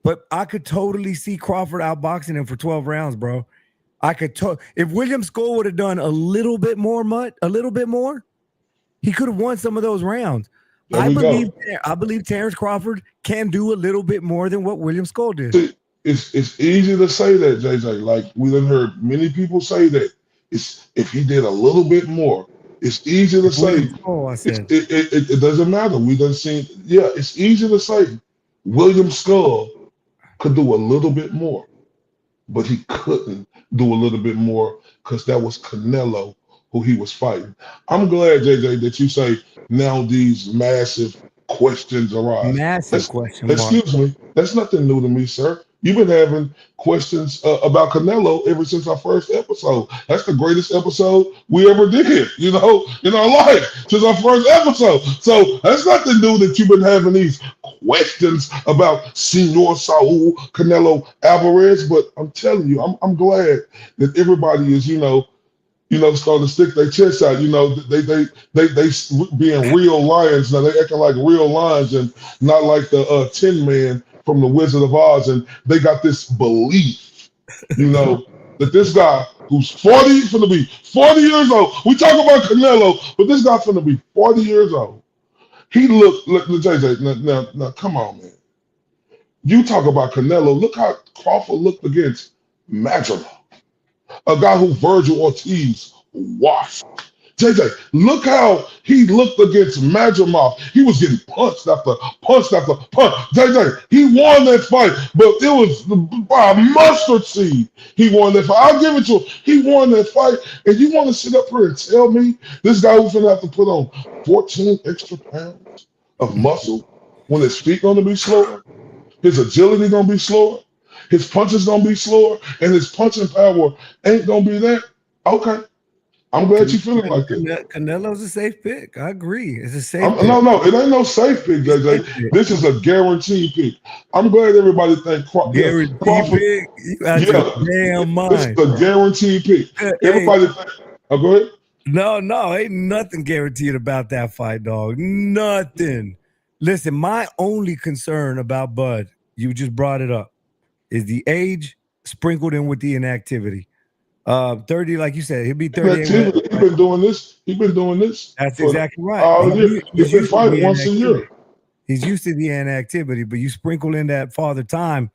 Speaker 1: But I could totally see Crawford outboxing him for 12 rounds, bro. If William Scull would have done a little bit more, he could have won some of those rounds. I believe Terence Crawford can do a little bit more than what William Scull did.
Speaker 2: See, it's easy to say that, JJ. Like we done heard many people say that. If he did a little bit more, it's easy to say. It doesn't matter. We done seen. Yeah, it's easy to say. William Scull could do a little bit more, but he couldn't do a little bit more because that was Canelo who he was fighting. I'm glad, JJ, that you say now these massive questions arise. Excuse me. That's nothing new to me, sir. You've been having questions about Canelo ever since our first episode. That's the greatest episode we ever did, in our life, since our first episode. So that's nothing new that you've been having these questions about Senor Saul Canelo Alvarez. But I'm telling you, I'm glad that everybody is, starting to stick their chest out. They being real lions now. They acting like real lions and not like the Tin Man from the Wizard of Oz, and they got this belief, that this guy who's 40, finna be 40 years old. We talk about Canelo, but this guy's finna be 40 years old. He look JJ, now come on, man. You talk about Canelo, look how Crawford looked against Madrigal, a guy who Virgil Ortiz washed. JJ, look how he looked against Madrigal. He was getting punched after punch after punch. JJ, he won that fight, but it was by a mustard seed. He won that fight. I'll give it to him. He won that fight, and you want to sit up here and tell me this guy was going to have to put on 14 extra pounds of muscle when his feet going to be slower, his agility going to be slower, his punches going to be slower, and his punching power ain't going to be that? Okay. I'm glad you're feeling like that.
Speaker 1: Canelo's a safe pick. I agree. It's a safe pick.
Speaker 2: No, it ain't no safe pick, JJ. This is a guaranteed pick. I'm glad everybody think Crawford.
Speaker 1: Pick? You got your damn mind.
Speaker 2: This is a guaranteed pick. Everybody think. Oh, go ahead.
Speaker 1: No, ain't nothing guaranteed about that fight, dog. Nothing. Listen, my only concern about Bud, you just brought it up, is the age sprinkled in with the inactivity. 30, like you said, he'll be 38.
Speaker 2: He's been doing this.
Speaker 1: That's exactly right.
Speaker 2: He's been fighting once a year.
Speaker 1: He's used to the inactivity, but you sprinkle in that father time.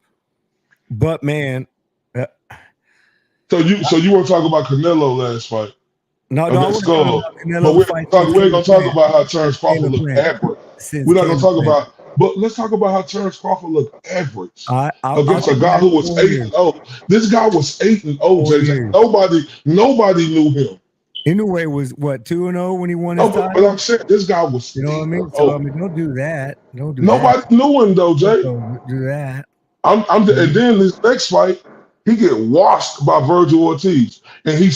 Speaker 1: But man,
Speaker 2: so you want to talk about Canelo last fight?
Speaker 1: No,
Speaker 2: Canelo. But we ain't gonna talk about how Terence Crawford looked average. We're not gonna talk about. But let's talk about how Terence Crawford looked average against a guy who was 8-0. This guy was 8-0, JJ. Nobody knew him.
Speaker 1: Anyway, was what 2-0 when he won his title?
Speaker 2: But I'm saying this guy was.
Speaker 1: You know what I mean? So don't do that.
Speaker 2: Nobody knew him though, Jay.
Speaker 1: Don't do that.
Speaker 2: And then this next fight, he get washed by Virgil Ortiz, and he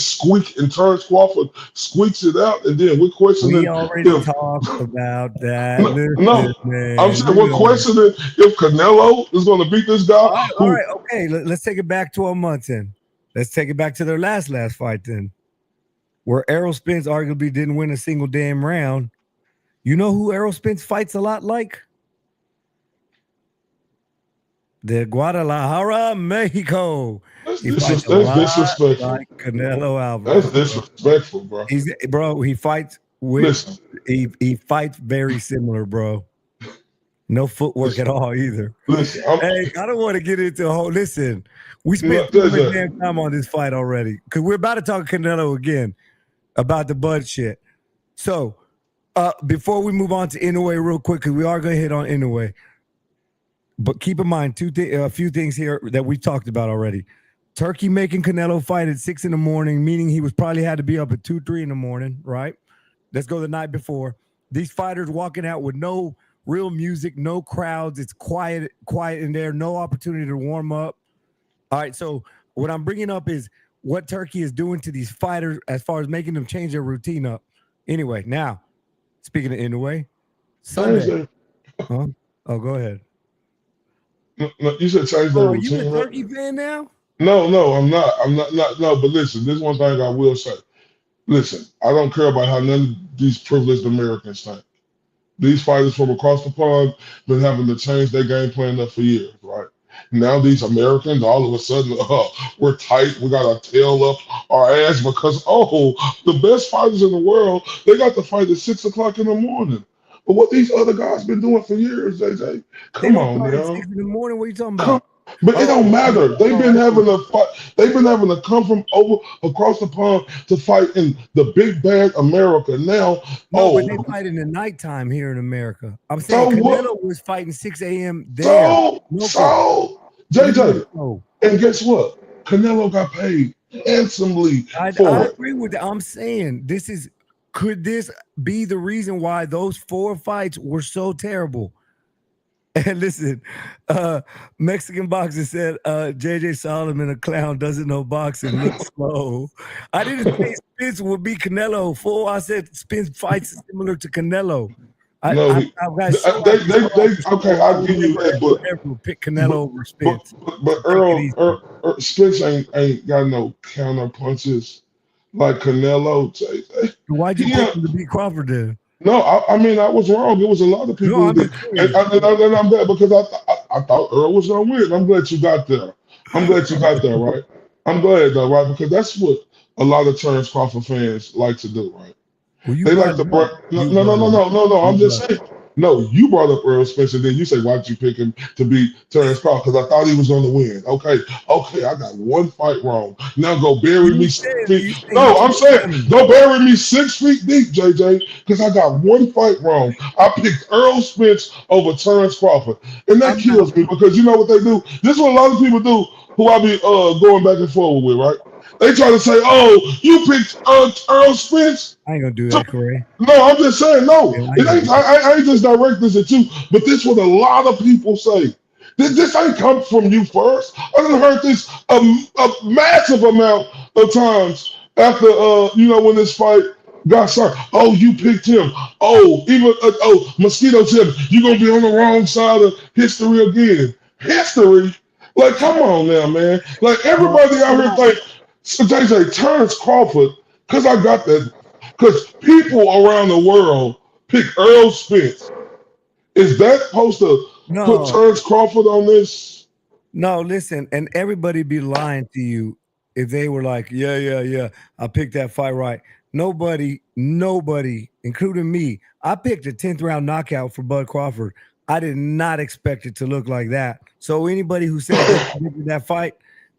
Speaker 2: and Terence Crawford squeaks it out, and then we're questioning.
Speaker 1: We already talked about that.
Speaker 2: I'm saying we're questioning if Canelo is going to beat this guy.
Speaker 1: All right, okay. Let's take it back 12 months in. Let's take it back to their last fight then. where Errol Spence arguably didn't win a single damn round. You know who Errol Spence fights a lot like? The Guadalajara, Mexico.
Speaker 2: That's
Speaker 1: He fights a
Speaker 2: that's
Speaker 1: lot
Speaker 2: disrespectful.
Speaker 1: like Canelo Alvarez.
Speaker 2: That's disrespectful, bro.
Speaker 1: He fights with
Speaker 2: Listen,
Speaker 1: he fights very similar, bro. No footwork at all either.
Speaker 2: listen.
Speaker 1: Hey, I don't want to get into a whole listen. We
Speaker 2: You know,
Speaker 1: spent too much
Speaker 2: there's a-
Speaker 1: damn time on this fight already. Because we're about to talk Canelo again about the Bud shit. So before we move on to Inoue real quick, because we are going to hit on Inoue. But keep in mind a few things here that we talked about already. Turki making Canelo fight at 6 in the morning, meaning he was probably had to be up at 2, 3 in the morning, right? Let's go the night before. These fighters walking out with no real music, no crowds. It's quiet in there, no opportunity to warm up. All right, so what I'm bringing up is what Turki is doing to these fighters as far as making them change their routine up. Anyway, now, speaking of Inoue, Sunday. Huh? Oh, go ahead.
Speaker 2: No, you said change their
Speaker 1: Are you
Speaker 2: routine.
Speaker 1: a
Speaker 2: Right?
Speaker 1: Turki fan now?
Speaker 2: No, I'm not. No, but listen, this one thing I will say. Listen, I don't care about how none of these privileged Americans think. These fighters from across the pond been having to change their game plan up for years, right? Now these Americans, all of a sudden, we're tight. We got our tail up our ass because, the best fighters in the world, they got to fight at 6 o'clock in the morning. But what these other guys been doing for years, JJ,
Speaker 1: They
Speaker 2: come
Speaker 1: don't
Speaker 2: on
Speaker 1: fight at
Speaker 2: now.
Speaker 1: 6 in the morning. What are you talking
Speaker 2: Come,
Speaker 1: about?
Speaker 2: but it don't matter. They've been
Speaker 1: I
Speaker 2: having a fight. They've been having to come from over across the pond to fight in the big bad America. Now,
Speaker 1: No, but they fight in the nighttime here in America. I'm saying
Speaker 2: So what?
Speaker 1: Canelo was fighting 6 a.m. there.
Speaker 2: JJ, and guess what? Canelo got paid handsomely
Speaker 1: I
Speaker 2: for it.
Speaker 1: agree with that. I'm saying could this be the reason why those 4 fights were so terrible? And listen, Mexican boxer said JJ Solomon, a clown, doesn't know boxing, looks slow. I didn't say Spence would be Canelo, fool. I said Spence fights similar to Canelo.
Speaker 2: No,
Speaker 1: I've got
Speaker 2: okay, I'll give you that, but
Speaker 1: never pick Canelo over Spence.
Speaker 2: But Earl Spence ain't got no counter punches like Canelo.
Speaker 1: Why'd you pick him to beat Crawford then?
Speaker 2: No, I mean I was wrong. It was a lot of people
Speaker 1: No,
Speaker 2: and I'm glad because I thought Earl was gonna win. I'm glad you got there. Right? I'm glad though, right? Because that's what a lot of Terence Crawford fans like to do, right?
Speaker 1: Well,
Speaker 2: They like to break. No. I'm just saying. No, you brought up Earl Spence, and then you say, why'd you pick him to beat Terence Crawford? Because I thought he was going to win. Okay, I got one fight wrong. Now go bury me 6 feet. No, I'm saying go bury me 6 feet deep, JJ, because I got one fight wrong. I picked Earl Spence over Terence Crawford, and that kills me because you know what they do? This is what a lot of people do who I be going back and forward with, right? They try to say, "Oh, you picked Earl Spence."
Speaker 1: I ain't gonna do that, Corey.
Speaker 2: No, I'm just saying, no. It ain't. I ain't just direct this at you, but this is what a lot of people say. This ain't come from you first. I done heard this a massive amount of times after when this fight got started. Oh, you picked him. Oh, even Mosquito said you're gonna be on the wrong side of history again. History? Like, come on now, man. Like everybody out here think. So they say Terence Crawford, because I got that, because people around the world pick Earl Spence. Is that supposed to put Terence Crawford on this?
Speaker 1: No, listen, and everybody be lying to you if they were like, yeah, I picked that fight right. Nobody, including me, I picked a 10th round knockout for Bud Crawford. I did not expect it to look like that. So anybody who said they predicted that fight,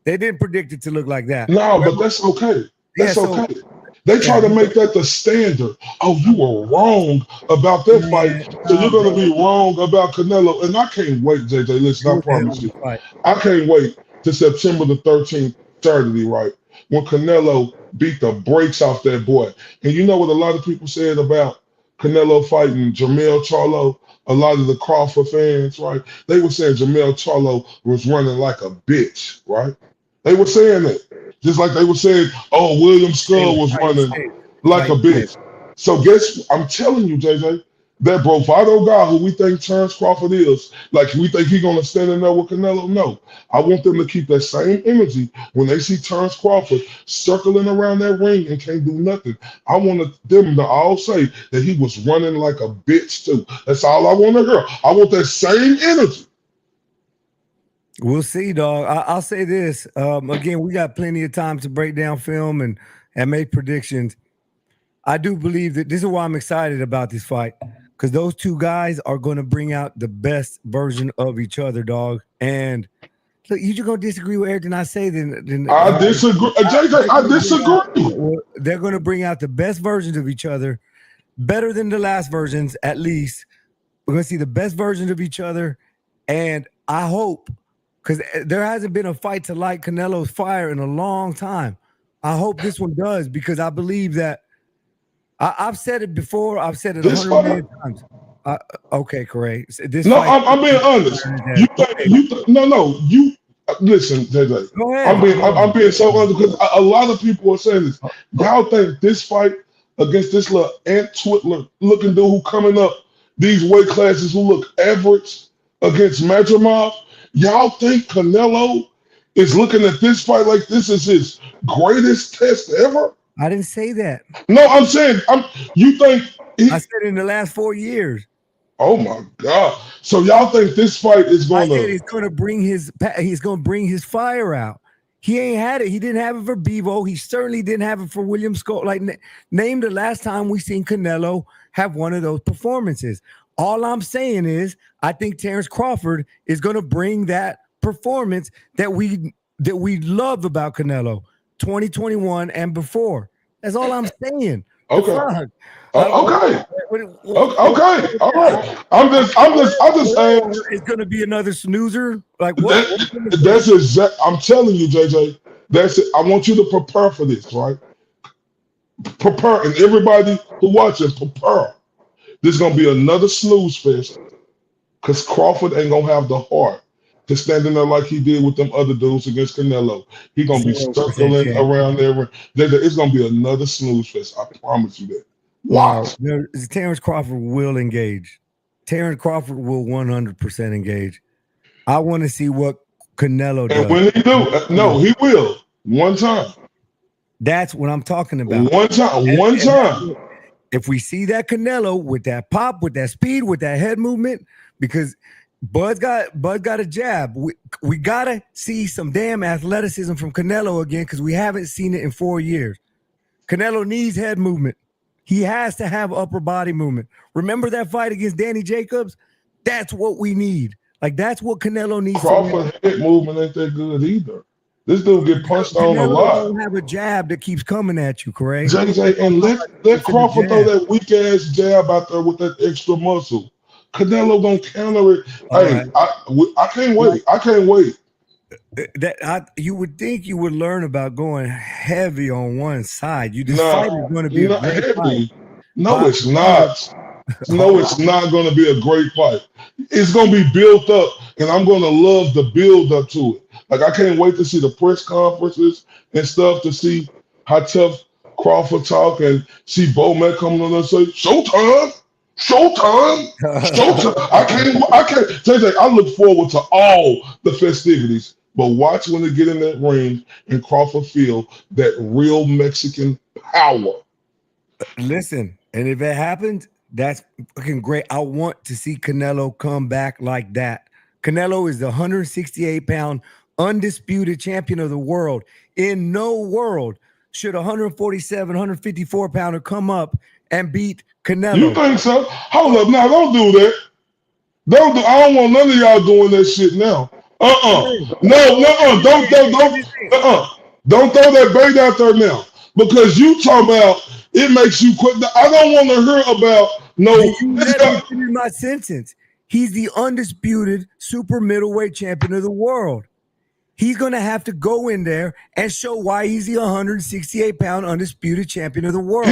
Speaker 1: they didn't predict it to look like that.
Speaker 2: No, but that's okay. That's okay. They try to make that the standard. Oh, you were wrong about that fight, so you're going to be wrong about Canelo. And I can't wait, JJ. Listen, I promise you. I can't wait to September the 13th, Saturday, right, when Canelo beat the brakes off that boy. And you know what a lot of people said about Canelo fighting Jermell Charlo? A lot of the Crawford fans, right? They were saying Jermell Charlo was running like a bitch, right? They were saying that. Just like they were saying, oh, William Scull was running like a bitch. So I'm telling you, JJ, That bravado guy who we think Terence Crawford is, like we think he's gonna stand in there with Canelo. No, I want them to keep that same energy when they see Terence Crawford circling around that ring and can't do nothing. I want them to all say that he was running like a bitch too. That's all I want to hear. I want that same energy.
Speaker 1: We'll see, dog. I'll say this. Again, we got plenty of time to break down film and make predictions. I do believe that this is why I'm excited about this fight, because those two guys are going to bring out the best version of each other, dog. And look, you're just going to disagree with everything I say. Then
Speaker 2: I disagree. JJ, I disagree.
Speaker 1: They're going to bring out the best versions of each other, better than the last versions, at least. We're going to see the best versions of each other. And I hope, because there hasn't been a fight to light Canelo's fire in a long time. I hope this one does, because I believe that I've said it before. I've said it 100 million times. Okay, correct.
Speaker 2: I'm being honest. You listen, JJ.
Speaker 1: Go ahead.
Speaker 2: I'm being so honest because a lot of people are saying this. Y'all think this fight against this little ant twiddler looking dude who coming up these weight classes who look average against Majormov? Y'all think Canelo is looking at this fight like this is his greatest test ever?
Speaker 1: I didn't say that.
Speaker 2: No, I'm saying you think
Speaker 1: I said in the last 4 years.
Speaker 2: Oh my God! So y'all think this fight is going to?
Speaker 1: I said he's going to bring his fire out. He ain't had it. He didn't have it for Bevo. He certainly didn't have it for William Scull. Like, name the last time we seen Canelo have one of those performances. All I'm saying is, I think Terence Crawford is going to bring that performance that we love about Canelo, 2021 and before. That's all I'm saying.
Speaker 2: Okay.
Speaker 1: Okay.
Speaker 2: All right. I'm just saying
Speaker 1: it's going to be another snoozer. Like
Speaker 2: what? That's exact. I'm telling you, JJ. That's it. I want you to prepare for this, right? Prepare, and everybody who watching, prepare. This is gonna be another snooze fest, because Crawford ain't gonna have the heart to stand in there like he did with them other dudes against Canelo. He's gonna be circling around there. It's gonna be another snooze fest. I promise you that.
Speaker 1: Wow. Terence Crawford will engage. Terence Crawford will 100% engage. I want to see what Canelo does.
Speaker 2: And when he do, no, he will. One time.
Speaker 1: That's what I'm talking about.
Speaker 2: One time.
Speaker 1: If we see that Canelo with that pop, with that speed, with that head movement, because Bud's got a jab. We gotta see some damn athleticism from Canelo again, because we haven't seen it in 4 years. Canelo needs head movement. He has to have upper body movement. Remember that fight against Danny Jacobs? That's what we need. Like, that's what Canelo needs.
Speaker 2: Crawford head movement ain't that good either. This dude get punched on a lot.
Speaker 1: Don't have a jab that keeps coming at you, correct?
Speaker 2: JJ, and let Crawford throw that weak ass jab out there with that extra muscle. Canelo gonna counter it. Hey, I can't wait. I can't wait.
Speaker 1: You would think you would learn about going heavy on one side. This fight is going to be a great fight.
Speaker 2: No, it's not. No, it's not going to be a great fight. It's going to be built up, and I'm going to love the build up to it. Like, I can't wait to see the press conferences and stuff to see how tough Crawford talk and see Bo Mack coming on and say, Showtime. I can't. JJ, I look forward to all the festivities, but watch when they get in that ring and Crawford feel that real Mexican power.
Speaker 1: Listen, and if it happens, that's fucking great. I want to see Canelo come back like that. Canelo is the 168-pound undisputed champion of the world. In no world should a 147, 154-pounder come up and beat Canelo.
Speaker 2: You think so? Hold up, now don't do that. I don't want none of y'all doing that shit now. Don't throw that bait out there now, because you talk about it makes you quit. I don't want to hear about no.
Speaker 1: You let me finish my sentence. He's the undisputed super middleweight champion of the world. He's going to have to go in there and show why he's the 168-pound undisputed champion of the world.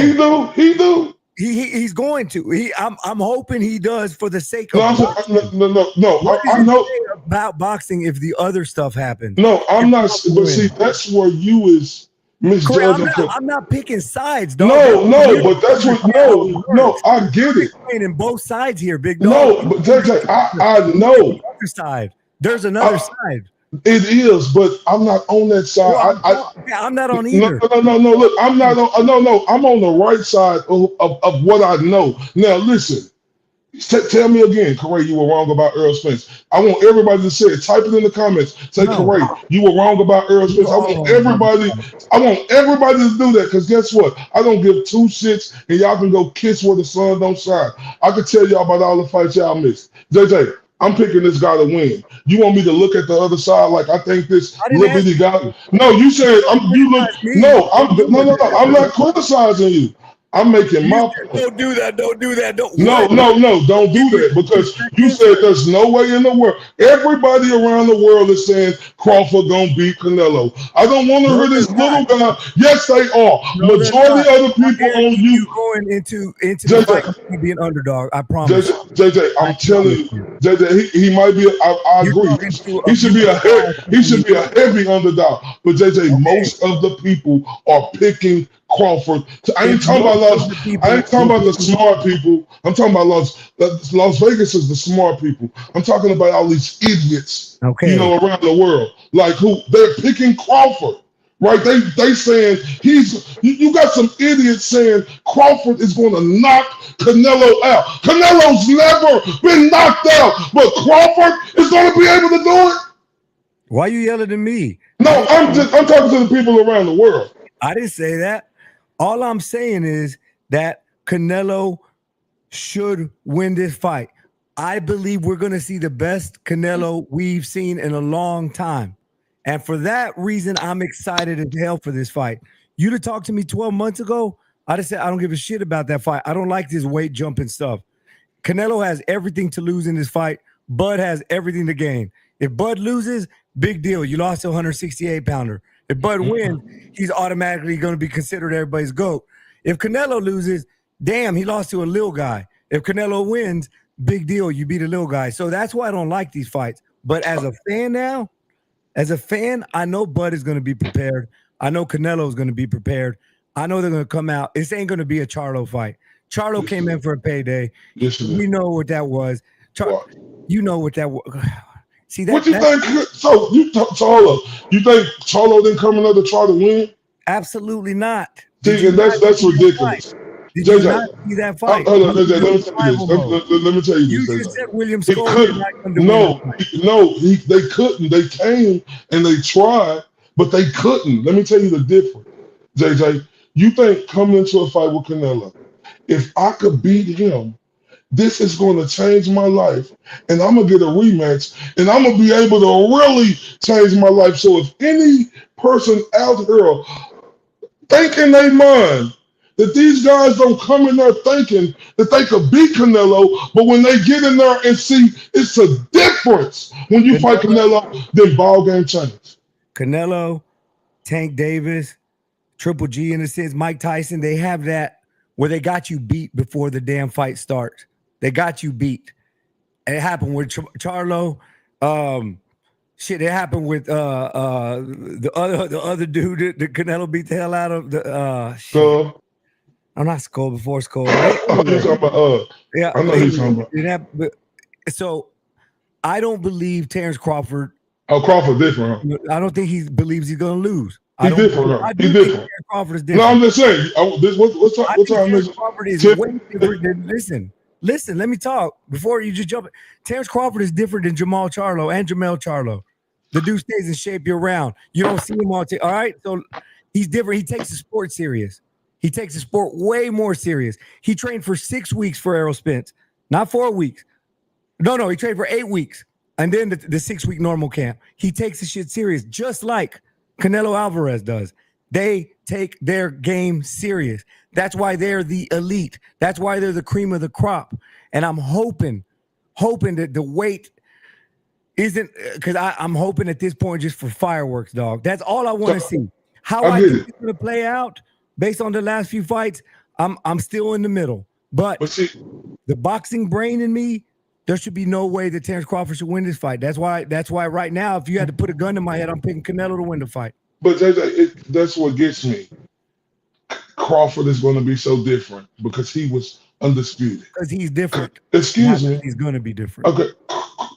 Speaker 2: He do.
Speaker 1: He's going to. I'm hoping he does, for the sake of
Speaker 2: boxing.
Speaker 1: What
Speaker 2: I know
Speaker 1: about boxing if the other stuff happens.
Speaker 2: No, I'm not. But see, that's where you is Miss
Speaker 1: Corey,
Speaker 2: Judge,
Speaker 1: I'm not picking sides, dog.
Speaker 2: no, but that's what, no, I get it.
Speaker 1: In both sides here, big dog.
Speaker 2: No, but JJ, I know.
Speaker 1: The other side. There's another side.
Speaker 2: It is, but I'm not on that side.
Speaker 1: Well, I'm not on either.
Speaker 2: No. Look, I'm not on. No. I'm on the right side of what I know. Now, listen. Tell me again, Corey, you were wrong about Earl Spence. I want everybody to say it. Type it in the comments. Say, Corey, you were wrong about Earl Spence. I want everybody to do that, because guess what? I don't give two shits, and y'all can go kiss where the sun don't shine. I can tell y'all about all the fights y'all missed. JJ, I'm picking this guy to win. You want me to look at the other side like I think this little bitty guy? No, you said no. I'm not criticizing you. I'm making my point.
Speaker 1: Don't do that. Don't do that. Don't.
Speaker 2: No, don't do that, because you said there's no way in the world. Everybody around the world is saying Crawford gonna beat Canelo. I don't want to hear this little guy. Yes, they are. Majority of the people on you
Speaker 1: going into the fight be an underdog. I promise.
Speaker 2: JJ, I'm telling you, JJ, he might be. I agree. He should be a heavy underdog. But JJ, most of the people are picking Crawford. I ain't talking about the smart people. I'm talking about Las Vegas is the smart people. I'm talking about all these idiots, around the world, like who they're picking Crawford, right? They saying you got some idiots saying Crawford is going to knock Canelo out. Canelo's never been knocked out, but Crawford is going to be able to do it.
Speaker 1: Why are you yelling at me?
Speaker 2: No, I'm talking to the people around the world.
Speaker 1: I didn't say that. All I'm saying is that Canelo should win this fight. I believe we're going to see the best Canelo we've seen in a long time. And for that reason, I'm excited as hell for this fight. You'd have talked to me 12 months ago, I'd have said, I don't give a shit about that fight. I don't like this weight jumping stuff. Canelo has everything to lose in this fight. Bud has everything to gain. If Bud loses, big deal. You lost to a 168-pounder. If Bud wins, he's automatically going to be considered everybody's GOAT. If Canelo loses, damn, he lost to a little guy. If Canelo wins, big deal, you beat a little guy. So that's why I don't like these fights. But as a fan now, I know Bud is going to be prepared. I know Canelo is going to be prepared. I know they're going to come out. This ain't going to be a Charlo fight. Charlo came in for a payday. You know what that was. You know what that was. See that?
Speaker 2: What you think? So you think Charlo didn't come in to try to win?
Speaker 1: Absolutely not.
Speaker 2: See, that's ridiculous.
Speaker 1: Did you not see that fight?
Speaker 2: Let me tell you this.
Speaker 1: You just said William Scull.
Speaker 2: They couldn't. They came and they tried, but they couldn't. Let me tell you the difference, JJ. You think coming into a fight with Canelo, if I could beat him, this is going to change my life, and I'm going to get a rematch, and I'm going to be able to really change my life. So if any person out here thinking in their mind that these guys don't come in there thinking that they could beat Canelo, but when they get in there and see it's a difference when you fight Canelo, then ball game changes.
Speaker 1: Canelo, Tank Davis, Triple G in a sense, Mike Tyson, they have that where they got you beat before the damn fight starts. They got you beat. And it happened with Charlo. It happened with the other dude that Canelo beat the hell out of.
Speaker 2: Skull.
Speaker 1: I'm not Skull before Skull.
Speaker 2: You're talking about,
Speaker 1: yeah,
Speaker 2: I know you're talking about.
Speaker 1: So I don't believe Terence Crawford.
Speaker 2: Oh, Crawford different. Huh?
Speaker 1: I don't think he believes he's going to lose.
Speaker 2: He's different.
Speaker 1: I do think Terence Crawford is different.
Speaker 2: No, I'm just saying.
Speaker 1: Terence Crawford is way different than, listen, let me talk before you just jump. Terence Crawford is different than Jamal Charlo and Jamel Charlo. The dude stays in shape year round. You don't see him all right? So he's different. He takes the sport serious. He takes the sport way more serious. He trained for 6 weeks for Errol Spence, not 4 weeks. No, he trained for 8 weeks. And then the 6-week normal camp. He takes the shit serious, just like Canelo Alvarez does. They take their game serious. That's why they're the elite. That's why they're the cream of the crop. And I'm hoping that the weight isn't, because I'm hoping at this point just for fireworks, dog. That's all I want to see. How I think it's going to play out based on the last few fights, I'm still in the middle. But the boxing brain in me, there should be no way that Terence Crawford should win this fight. That's why right now, if you had to put a gun in my head, I'm picking Canelo to win the fight.
Speaker 2: But that's what gets me. Crawford is going to be so different because he was undisputed.
Speaker 1: Because he's different.
Speaker 2: Excuse me.
Speaker 1: He's going to be different.
Speaker 2: Okay,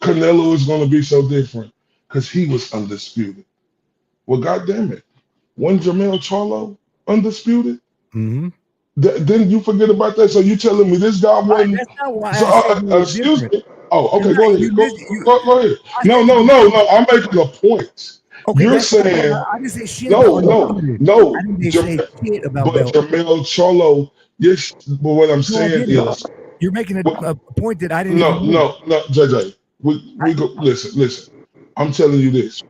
Speaker 2: Canelo is going to be so different because he was undisputed. Well, goddamn it, when Jermell Charlo undisputed,
Speaker 1: Mm-hmm.
Speaker 2: Didn't you forget about that? So you telling me this guy wasn't?
Speaker 1: That's not why
Speaker 2: So,
Speaker 1: I said he was
Speaker 2: excuse
Speaker 1: different.
Speaker 2: me. Oh, okay,
Speaker 1: You're
Speaker 2: go
Speaker 1: not-
Speaker 2: ahead.
Speaker 1: you
Speaker 2: Go,
Speaker 1: just- you-
Speaker 2: go ahead.
Speaker 1: I
Speaker 2: No,
Speaker 1: said-
Speaker 2: no, no, no. I'm making a point.
Speaker 1: Okay,
Speaker 2: You're
Speaker 1: that's not what
Speaker 2: saying
Speaker 1: I didn't say shit
Speaker 2: no,
Speaker 1: about
Speaker 2: no,
Speaker 1: undisputed.
Speaker 2: no.
Speaker 1: I didn't say shit about
Speaker 2: But
Speaker 1: belt.
Speaker 2: Jermell Charlo, yes. But what I'm
Speaker 1: No, I
Speaker 2: saying
Speaker 1: didn't.
Speaker 2: is,
Speaker 1: You're making a point that I didn't
Speaker 2: no,
Speaker 1: even
Speaker 2: no, no, JJ. We go. Listen. I'm telling you this.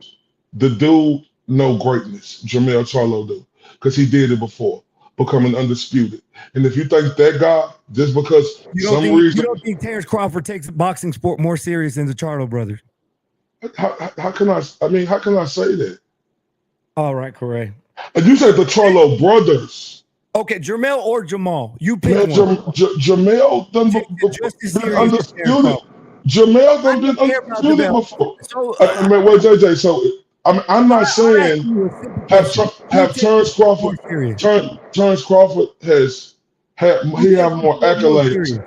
Speaker 2: The dude know greatness. Jermell Charlo do because he did it before, becoming undisputed. And if you think that guy, just because
Speaker 1: You don't think Terence Crawford takes boxing sport more serious than the Charlo brothers?
Speaker 2: how can I say that?
Speaker 1: All right, correct.
Speaker 2: And you said the Charlo brothers.
Speaker 1: Okay, Jermell or Jamal, you pick
Speaker 2: Man,
Speaker 1: one.
Speaker 2: Jamel done
Speaker 1: Take it just as
Speaker 2: been
Speaker 1: serious as Terence
Speaker 2: undisputed.
Speaker 1: Crawford.
Speaker 2: Jamel
Speaker 1: I
Speaker 2: done been
Speaker 1: don't care about the
Speaker 2: undisputed
Speaker 1: belt.
Speaker 2: before.
Speaker 1: So
Speaker 2: Man, wait, JJ. So I'm not saying
Speaker 1: asking you a simple question.
Speaker 2: have Terence Crawford.
Speaker 1: More serious.
Speaker 2: Terence Crawford he have more accolades.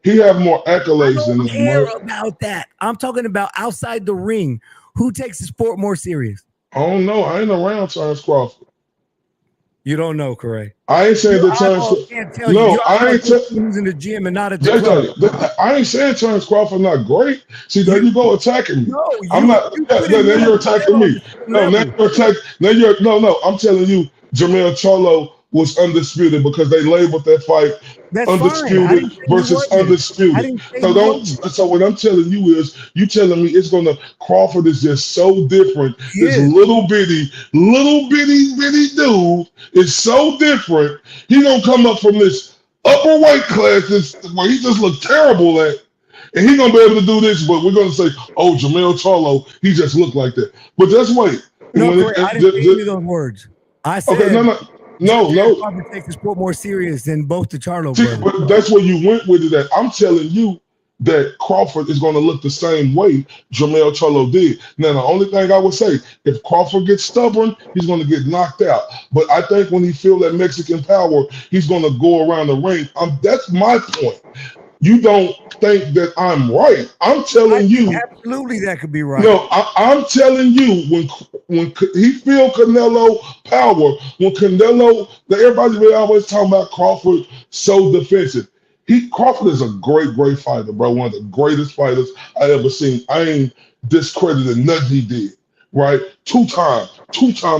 Speaker 2: He have more
Speaker 1: I
Speaker 2: accolades than
Speaker 1: don't
Speaker 2: them,
Speaker 1: care
Speaker 2: right?
Speaker 1: about that. I'm talking about outside the ring. Who takes the sport more serious?
Speaker 2: I don't know. I ain't around Terence Crawford.
Speaker 1: You don't know, correct?
Speaker 2: I ain't saying that Terence.
Speaker 1: Can't tell
Speaker 2: No,
Speaker 1: you.
Speaker 2: I ain't.
Speaker 1: Who's in the gym and not at the club?
Speaker 2: JJ, I ain't saying Terence Crawford not great. See, there you go attacking me.
Speaker 1: No,
Speaker 2: I'm not. Now you're attacking me. No, now you're attacking. No. I'm telling you, Jermell Charlo was undisputed because they labeled that fight
Speaker 1: That's
Speaker 2: undisputed versus undisputed. So what I'm telling you is, you telling me it's gonna Crawford is just so different. This little bitty dude is so different. He gonna come up from this upper weight class where he just looked terrible at. And he's gonna be able to do this, but we're gonna say, "Oh, Jermell Charlo, he just looked like that." But just wait.
Speaker 1: No, I didn't say any of those words. I said,
Speaker 2: okay, no.
Speaker 1: Crawford takes the sport more serious than both the Charlo
Speaker 2: See,
Speaker 1: brothers.
Speaker 2: but that's where you went with it. That I'm telling you that Crawford is going to look the same way Jermell Charlo did. Now, the only thing I would say, if Crawford gets stubborn, he's going to get knocked out. But I think when he feel that Mexican power, he's going to go around the ring. That's my point. You don't think that I'm right. I'm telling you.
Speaker 1: Absolutely, that could be right.
Speaker 2: No, I'm telling you, when he feel Canelo power, when Canelo, everybody always talking about Crawford so defensive. Crawford is a great fighter, bro. One of the greatest fighters I ever seen. I ain't discrediting nothing he did. Right? Two-time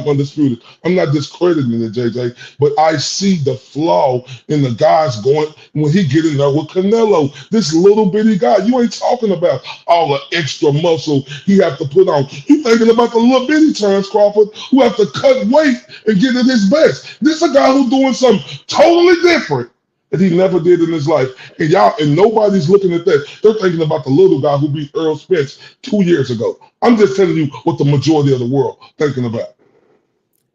Speaker 2: undisputed. I'm not discrediting it, JJ, but I see the flaw in the guys going when he get in there with Canelo. This little bitty guy, you ain't talking about all the extra muscle he have to put on. You thinking about the little bitty Terence Crawford who have to cut weight and get at his best. This is a guy who's doing something totally different that he never did in his life. And nobody's looking at that. They're thinking about the little guy who beat Earl Spence 2 years ago. I'm just telling you what the majority of the world thinking about.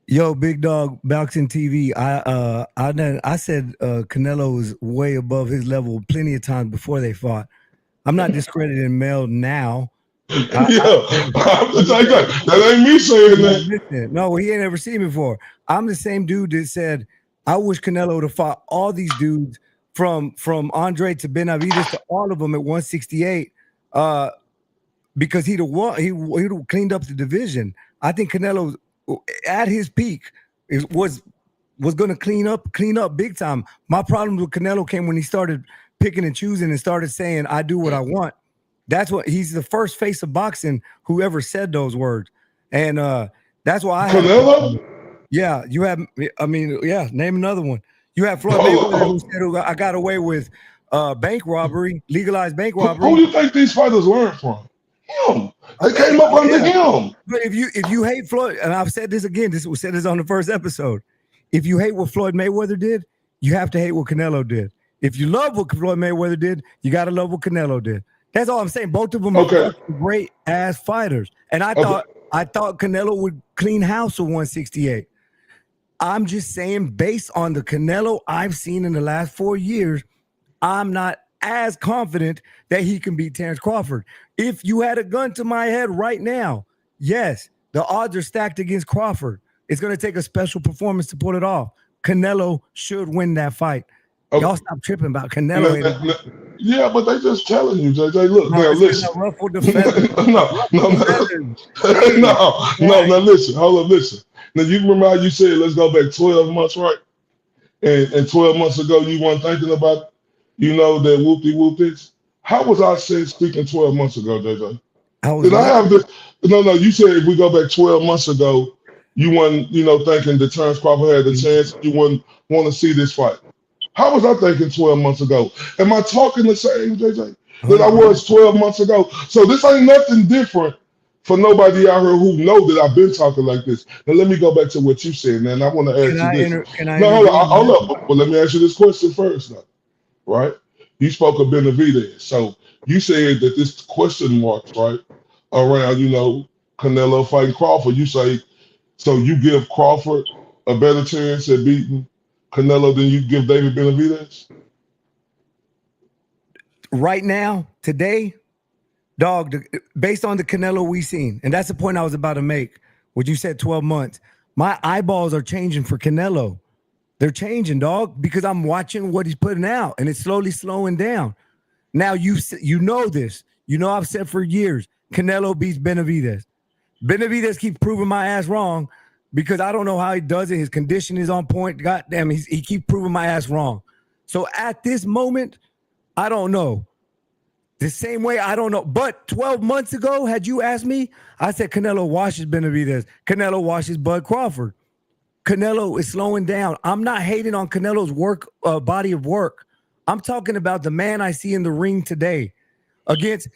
Speaker 1: Yo, Big Dog Boxing TV. I said Canelo was way above his level plenty of times before they fought. I'm not discrediting Mel now.
Speaker 2: That ain't me saying that.
Speaker 1: Listen, no, he ain't ever seen me before. I'm the same dude that said I wish Canelo would have fought all these dudes from Andre to Benavidez to all of them at 168 because he'd have cleaned up the division. I think Canelo at his peak was going to clean up big time. My problem with Canelo came when he started picking and choosing and started saying, "I do what I want." That's what he's the first face of boxing who ever said those words, and that's why I
Speaker 2: Canelo.
Speaker 1: Yeah, you have. I mean, yeah. Name another one. You have Floyd Mayweather who said, "I got away with bank robbery, legalized bank robbery."
Speaker 2: Who do you think these fighters learn from? Him. They came up under him.
Speaker 1: But if you hate Floyd, and I've said this again, we said this on the first episode. If you hate what Floyd Mayweather did, you have to hate what Canelo did. If you love what Floyd Mayweather did, you got to love what Canelo did. That's all I'm saying. Both of them are great ass fighters, and I thought Canelo would clean house with 168. I'm just saying, based on the Canelo I've seen in the last 4 years, I'm not as confident that he can beat Terence Crawford. If you had a gun to my head right now, yes, the odds are stacked against Crawford. It's going to take a special performance to pull it off. Canelo should win that fight.
Speaker 2: Okay.
Speaker 1: Y'all stop tripping about Canelo.
Speaker 2: Yeah, but they just telling you, JJ. Look, now listen.
Speaker 1: Ruffled the feathers.
Speaker 2: No. Now listen. Hold up, listen. Now you remember how you said let's go back 12 months, right? And 12 months ago you weren't thinking about, that whoop is. How was I speaking 12 months ago, JJ? Did I have this? No. You said if we go back 12 months ago, you weren't, thinking that Terence Crawford had the chance. You wouldn't want to see this fight. How was I thinking 12 months ago? Am I talking the same, JJ, that I was 12 months ago? So this ain't nothing different for nobody out here who know that I've been talking like this. Now let me go back to what you said, man. I want to ask you this. Hold up. Well, let me ask you this question first, now. Right? You spoke of Benavidez. So you said that this question marks, right, around, Canelo fighting Crawford. You say, so you give Crawford a better chance at beating Canelo than you give David Benavidez?
Speaker 1: Right now, today, dog, based on the Canelo we seen, and that's the point I was about to make, what you said 12 months, my eyeballs are changing for Canelo. They're changing, dog, because I'm watching what he's putting out, and it's slowly slowing down. Now, you know this. I've said for years, Canelo beats Benavidez. Benavidez keeps proving my ass wrong, because I don't know how he does it. His condition is on point. God damn, he keeps proving my ass wrong. So at this moment, I don't know. The same way I don't know. But 12 months ago, had you asked me, I said Canelo washes Benavidez. Canelo washes Bud Crawford. Canelo is slowing down. I'm not hating on Canelo's body of work. I'm talking about the man I see in the ring today against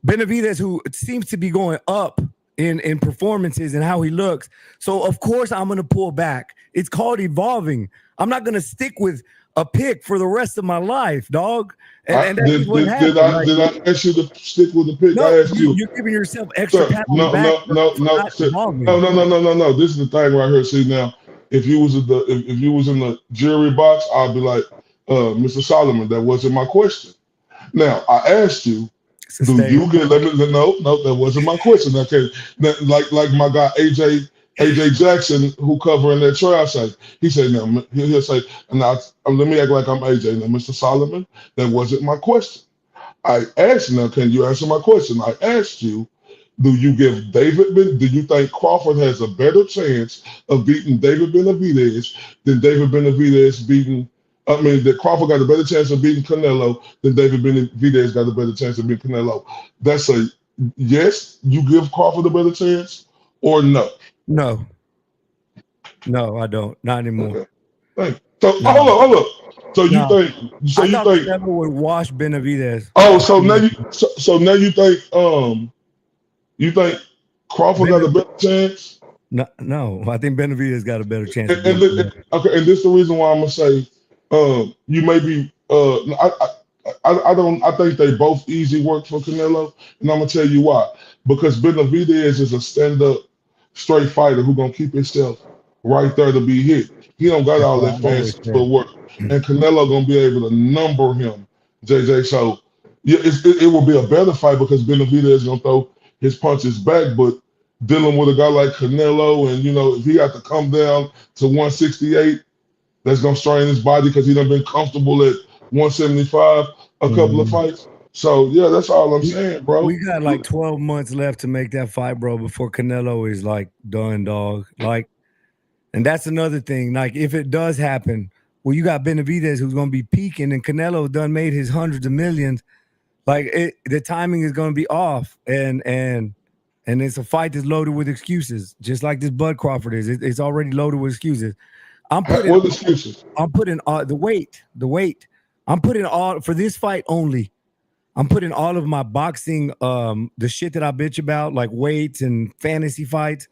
Speaker 1: Benavidez, who seems to be going up in performances and how he looks. So of course I'm going to pull back. It's called evolving. I'm not going to stick with a pick for the rest of my life, dog. And that's what happened.
Speaker 2: Did I ask you to stick with the pick?
Speaker 1: No,
Speaker 2: I asked you.
Speaker 1: You're giving yourself extra pat on the back.
Speaker 2: No. This is the thing right here. See, now, if you was in the jury box, I'd be like, Mr. Solomon, that wasn't my question. Now I asked you, do you get? No, that wasn't my question. Okay, like my guy AJ Jackson, who covering that trial, say he said, now he'll say, and let me act like I'm AJ. Now, Mr. Solomon, that wasn't my question. I asked, now can you answer my question? I asked you, do you think Crawford has a better chance of beating David Benavidez than David Benavidez that Crawford got a better chance of beating Canelo than David Benavidez got a better chance of beating Canelo? That's a yes, you give Crawford a better chance, or no?
Speaker 1: No, I don't. Not anymore.
Speaker 2: Okay. So hold up. So you think
Speaker 1: Canelo would wash Benavidez?
Speaker 2: Oh, so now you think Crawford got a better chance?
Speaker 1: No, I think Benavidez got a better chance.
Speaker 2: And this is the reason why I'm gonna say you may be. I think they both easy work for Canelo, and I'm gonna tell you why. Because Benavidez is a stand-up, straight fighter who gonna keep himself right there to be hit. He don't got all that fancy footwork, and Canelo gonna be able to number him, JJ. So yeah, it will be a better fight because Benavidez is gonna throw his punches back, but dealing with a guy like Canelo, and if he had to come down to 168, that's gonna strain his body because he done been comfortable at 175 a couple of fights. So yeah, that's all I'm saying, bro.
Speaker 1: We got like 12 months left to make that fight, bro, before Canelo is like done, dog. Like, and that's another thing. Like, if it does happen, well, you got Benavidez who's gonna be peaking, and Canelo done made his hundreds of millions. Like, the timing is gonna be off, and it's a fight that's loaded with excuses, just like this Bud Crawford is. It's already loaded with excuses.
Speaker 2: What excuses?
Speaker 1: I'm putting the weight. I'm putting all for this fight only. I'm putting all of my boxing, the shit that I bitch about, like weights and fantasy fights.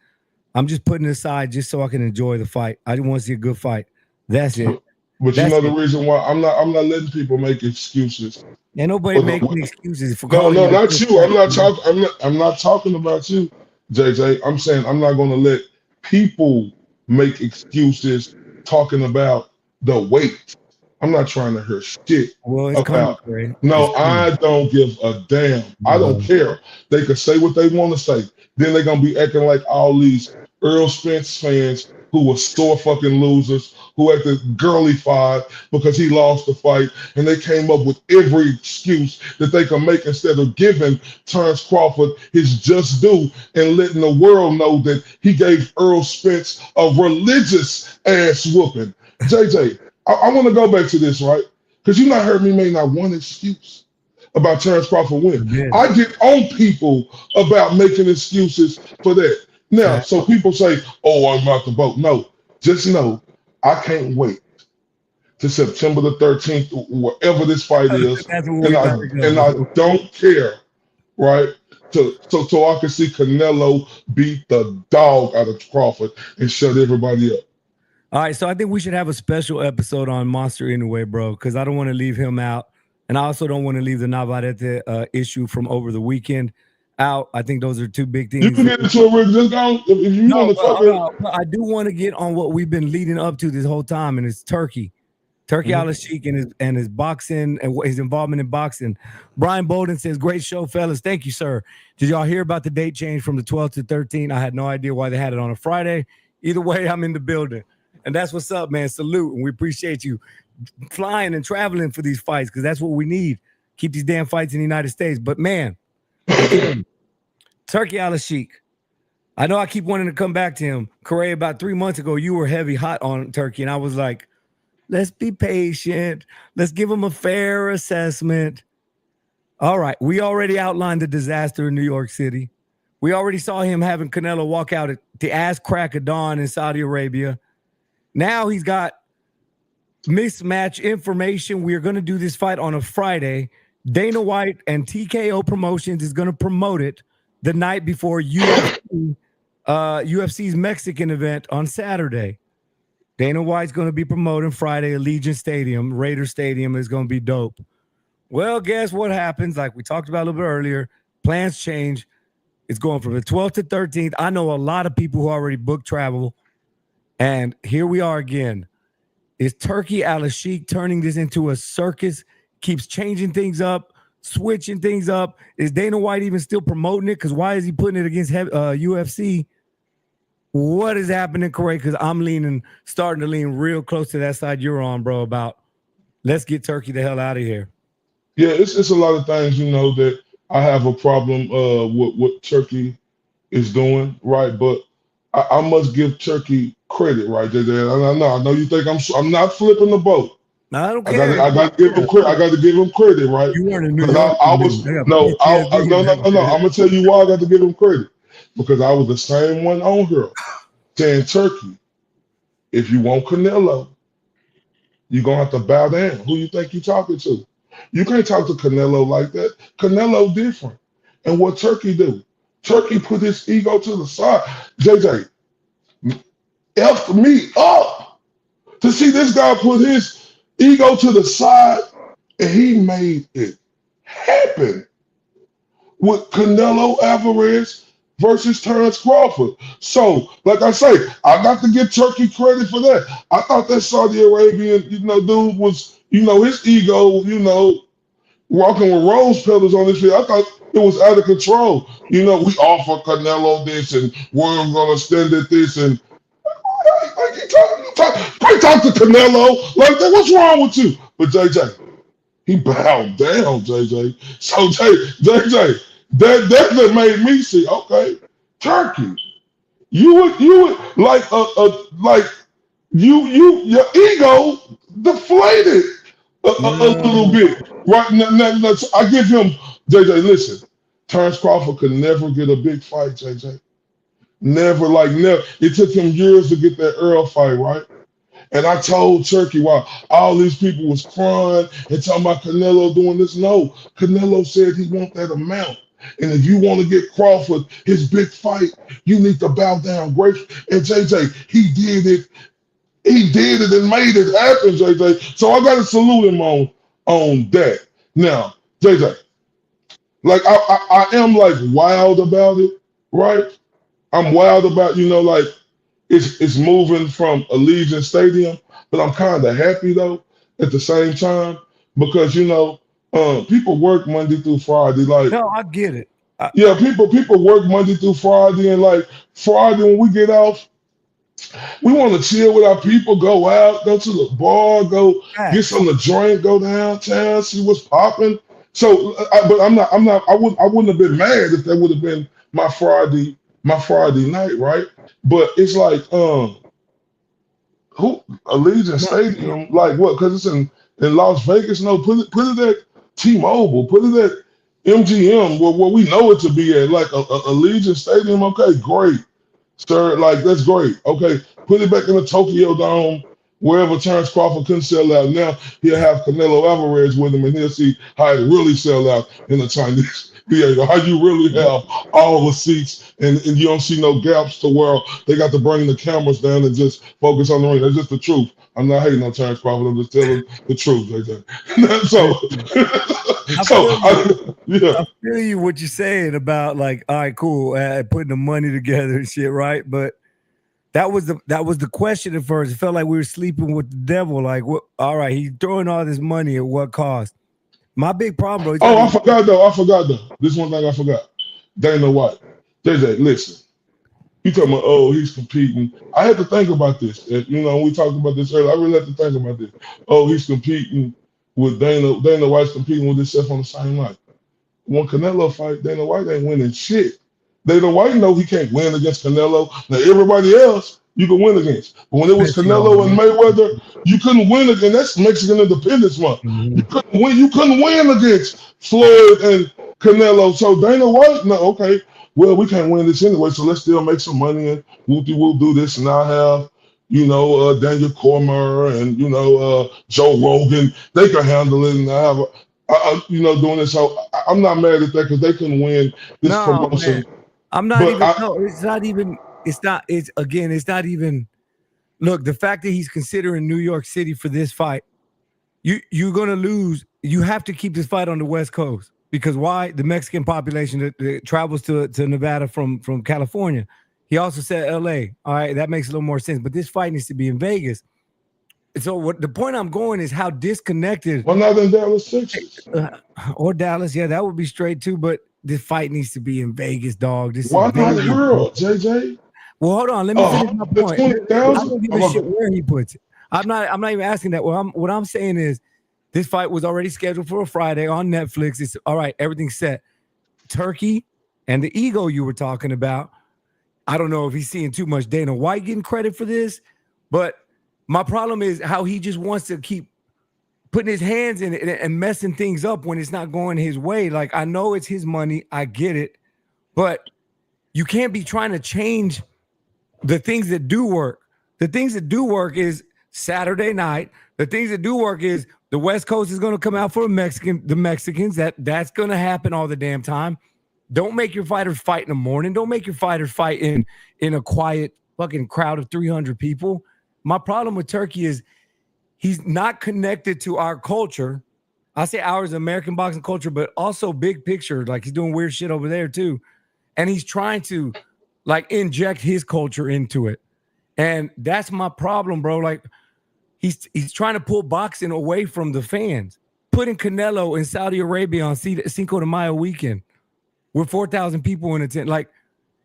Speaker 1: I'm just putting it aside just so I can enjoy the fight. I just want to see a good fight. That's it.
Speaker 2: But the reason why I'm not letting people make excuses.
Speaker 1: Ain't nobody making excuses for
Speaker 2: no, not you. I'm not talking about you, JJ. I'm saying I'm not gonna let people make excuses talking about the weight. I'm not trying to hear shit about. No, I don't give a damn. I don't care. They can say what they want to say. Then they're gonna be acting like all these Earl Spence fans who were sore fucking losers, who had the girly fight because he lost the fight, and they came up with every excuse that they could make instead of giving Terence Crawford his just due and letting the world know that he gave Earl Spence a religious ass whooping. JJ, I want to go back to this, right? Because you not heard me make not one excuse about Terence Crawford winning.
Speaker 1: Yeah.
Speaker 2: I get on people about making excuses for that. Now, so people say, oh, I'm about to vote. No, just know I can't wait to September the 13th, wherever this fight is, and I don't care, right? So I can see Canelo beat the dog out of Crawford and shut everybody up.
Speaker 1: All right, so I think we should have a special episode on Monster anyway, bro, because I don't want to leave him out. And I also don't want to leave the Navarrete issue from over the weekend out. I think those are two big things.
Speaker 2: You can get into it, just go. If you want to talk
Speaker 1: about, I do want to get on what we've been leading up to this whole time, and it's Turki. Turki Al-Sheikh and his boxing and his involvement in boxing. Brian Bolden says, great show, fellas. Thank you, sir. Did y'all hear about the date change from the 12th to 13th? I had no idea why they had it on a Friday. Either way, I'm in the building. And that's what's up, man. Salute. And we appreciate you flying and traveling for these fights because that's what we need. Keep these damn fights in the United States. But, man, again, Turki Al-Sheikh. I know I keep wanting to come back to him. Correa, about 3 months ago, you were heavy hot on Turki. And I was like, let's be patient. Let's give him a fair assessment. All right. We already outlined the disaster in New York City. We already saw him having Canelo walk out at the ass crack of dawn in Saudi Arabia. Now he's got mismatch information. We are going to do this fight on a Friday. Dana White and TKO Promotions is going to promote it the night before UFC's Mexican event on Saturday. Dana White's going to be promoting Friday at Allegiant Stadium. Raider Stadium is going to be dope. Well, guess what happens? Like we talked about a little bit earlier, plans change. It's going from the 12th to 13th. I know a lot of people who already booked travel. And here we are again. Is Turki Al-Sheikh turning this into a circus? Keeps changing things up, switching things up. Is Dana White even still promoting it? Because why is he putting it against UFC? What is happening, Corey? Because I'm starting to lean real close to that side you're on, bro, about let's get Turki the hell out of here.
Speaker 2: Yeah, it's a lot of things, that I have a problem with what Turki is doing, right? But I must give Turki credit, right? I know you think I'm not flipping the boat.
Speaker 1: No, I don't care.
Speaker 2: I got to give him credit. I got to give him credit, right?
Speaker 1: You weren't in New York.
Speaker 2: I'm gonna tell you why I got to give him credit. Because I was the same one on here saying, Turki, if you want Canelo, you're gonna have to bow down. Who you think you're talking to? You can't talk to Canelo like that. Canelo different. And what Turki do? Turki put his ego to the side. JJ, F me up to see this guy put his ego to the side, and he made it happen with Canelo Alvarez versus Terence Crawford. So, like I say, I got to give Turki credit for that. I thought that Saudi Arabian, dude was, his ego, walking with rose petals on his feet. I thought it was out of control. We offer Canelo this, and we're gonna stand at this, and you talk to Canelo like that. What's wrong with you? But JJ, he bowed down, JJ. So JJ, that made me see, okay, Turki, you would like your ego deflated a little bit, right? Now, I give him, JJ, listen, Terence Crawford could never get a big fight, JJ. Never. It took him years to get that Earl fight, right? And I told Turki while all these people was crying and talking about Canelo doing this. No, Canelo said he want that amount. And if you want to get Crawford his big fight, you need to bow down great. And JJ, he did it. He did it and made it happen, JJ. So I got to salute him on that. Now, JJ, like I am like wild about it, right? I'm wild about, it's moving from Allegiant Stadium, but I'm kind of happy though at the same time because people work Monday through Friday. Like,
Speaker 1: no, I get it.
Speaker 2: People work Monday through Friday, and like Friday when we get off, We want to chill with our people, go out, go to the bar, go get
Speaker 1: Facts.
Speaker 2: something to drink, go downtown, see what's popping. So, but I wouldn't have been mad if that would have been my Friday night, right? But it's like, who Allegiant
Speaker 1: No,
Speaker 2: Stadium, like what? Because it's in Las Vegas. No, put it at T-Mobile, put it at MGM, where we know it to be at, like a Allegiant Stadium. Okay, great. Sir, like that's great. Okay, put it back in the Tokyo Dome, wherever Terence Crawford couldn't sell out. Now he'll have Canelo Alvarez with him, and he'll see how it really sell out in the Chinese theater. How you really have all the seats, and you don't see no gaps to where they got to bring the cameras down and just focus on the ring. That's just the truth. I'm not hating on Terence Crawford. I'm just telling the truth. So,
Speaker 1: I
Speaker 2: so yeah.
Speaker 1: I feel you what you're saying about like, all right, cool, putting the money together and shit, right? But that was the question at first. It felt like we were sleeping with the devil. Like, what? All right, he's throwing all this money at what cost? My big problem, bro.
Speaker 2: I forgot though. This one thing I forgot. Dana White. JJ, listen. You talking about, oh, he's competing. I had to think about this. We talked about this earlier. I really had to think about this. Oh, he's competing with Dana. Dana White's competing with himself on the same night. When Canelo fight, Dana White ain't winning shit. Dana White know he can't win against Canelo. Now everybody else you can win against. But when it was Canelo and Mayweather, you couldn't win against. That's Mexican Independence Month.
Speaker 1: Mm-hmm.
Speaker 2: You couldn't win against Floyd and Canelo. So Dana White, no, okay. Well, we can't win this anyway, so let's still make some money and we'll do this. And I'll have, Daniel Cormier and, Joe Rogan. They can handle it. And I have, doing this. So I'm not mad at that because they couldn't win this promotion.
Speaker 1: Man. I'm not it's not even, look, the fact that he's considering New York City for this fight, you're going to lose. You have to keep this fight on the West Coast. Because why? The Mexican population that travels to Nevada from California. He also said LA. All right, that makes a little more sense. But this fight needs to be in Vegas. So the point I'm going is how disconnected.
Speaker 2: Well, not in Dallas, Texas.
Speaker 1: Or Dallas, yeah, that would be straight too. But this fight needs to be in Vegas, dog.
Speaker 2: Why not World, JJ?
Speaker 1: Well, hold on. Let me finish my point. I don't give a shit where he puts it. I'm not even asking that. What I'm saying is, this fight was already scheduled for a Friday on Netflix. It's all right. Everything's set. Turkey and the ego you were talking about. I don't know if he's seeing too much Dana White getting credit for this, but my problem is how he just wants to keep putting his hands in it and messing things up when it's not going his way. Like, I know it's his money. I get it, but you can't be trying to change the things that do work. The things that do work is Saturday night. The things that do work is the West Coast is going to come out for the Mexicans. That's going to happen all the damn time. Don't make your fighters fight in the morning. Don't make your fighters fight in a quiet fucking crowd of 300 people. My problem with Turkey is he's not connected to our culture. I say ours, American boxing culture, but also big picture. Like, he's doing weird shit over there too. And he's trying to like inject his culture into it. And that's my problem, bro. Like, He's trying to pull boxing away from the fans, putting Canelo in Saudi Arabia on Cinco de Mayo weekend with 4,000 people in attendance. Like,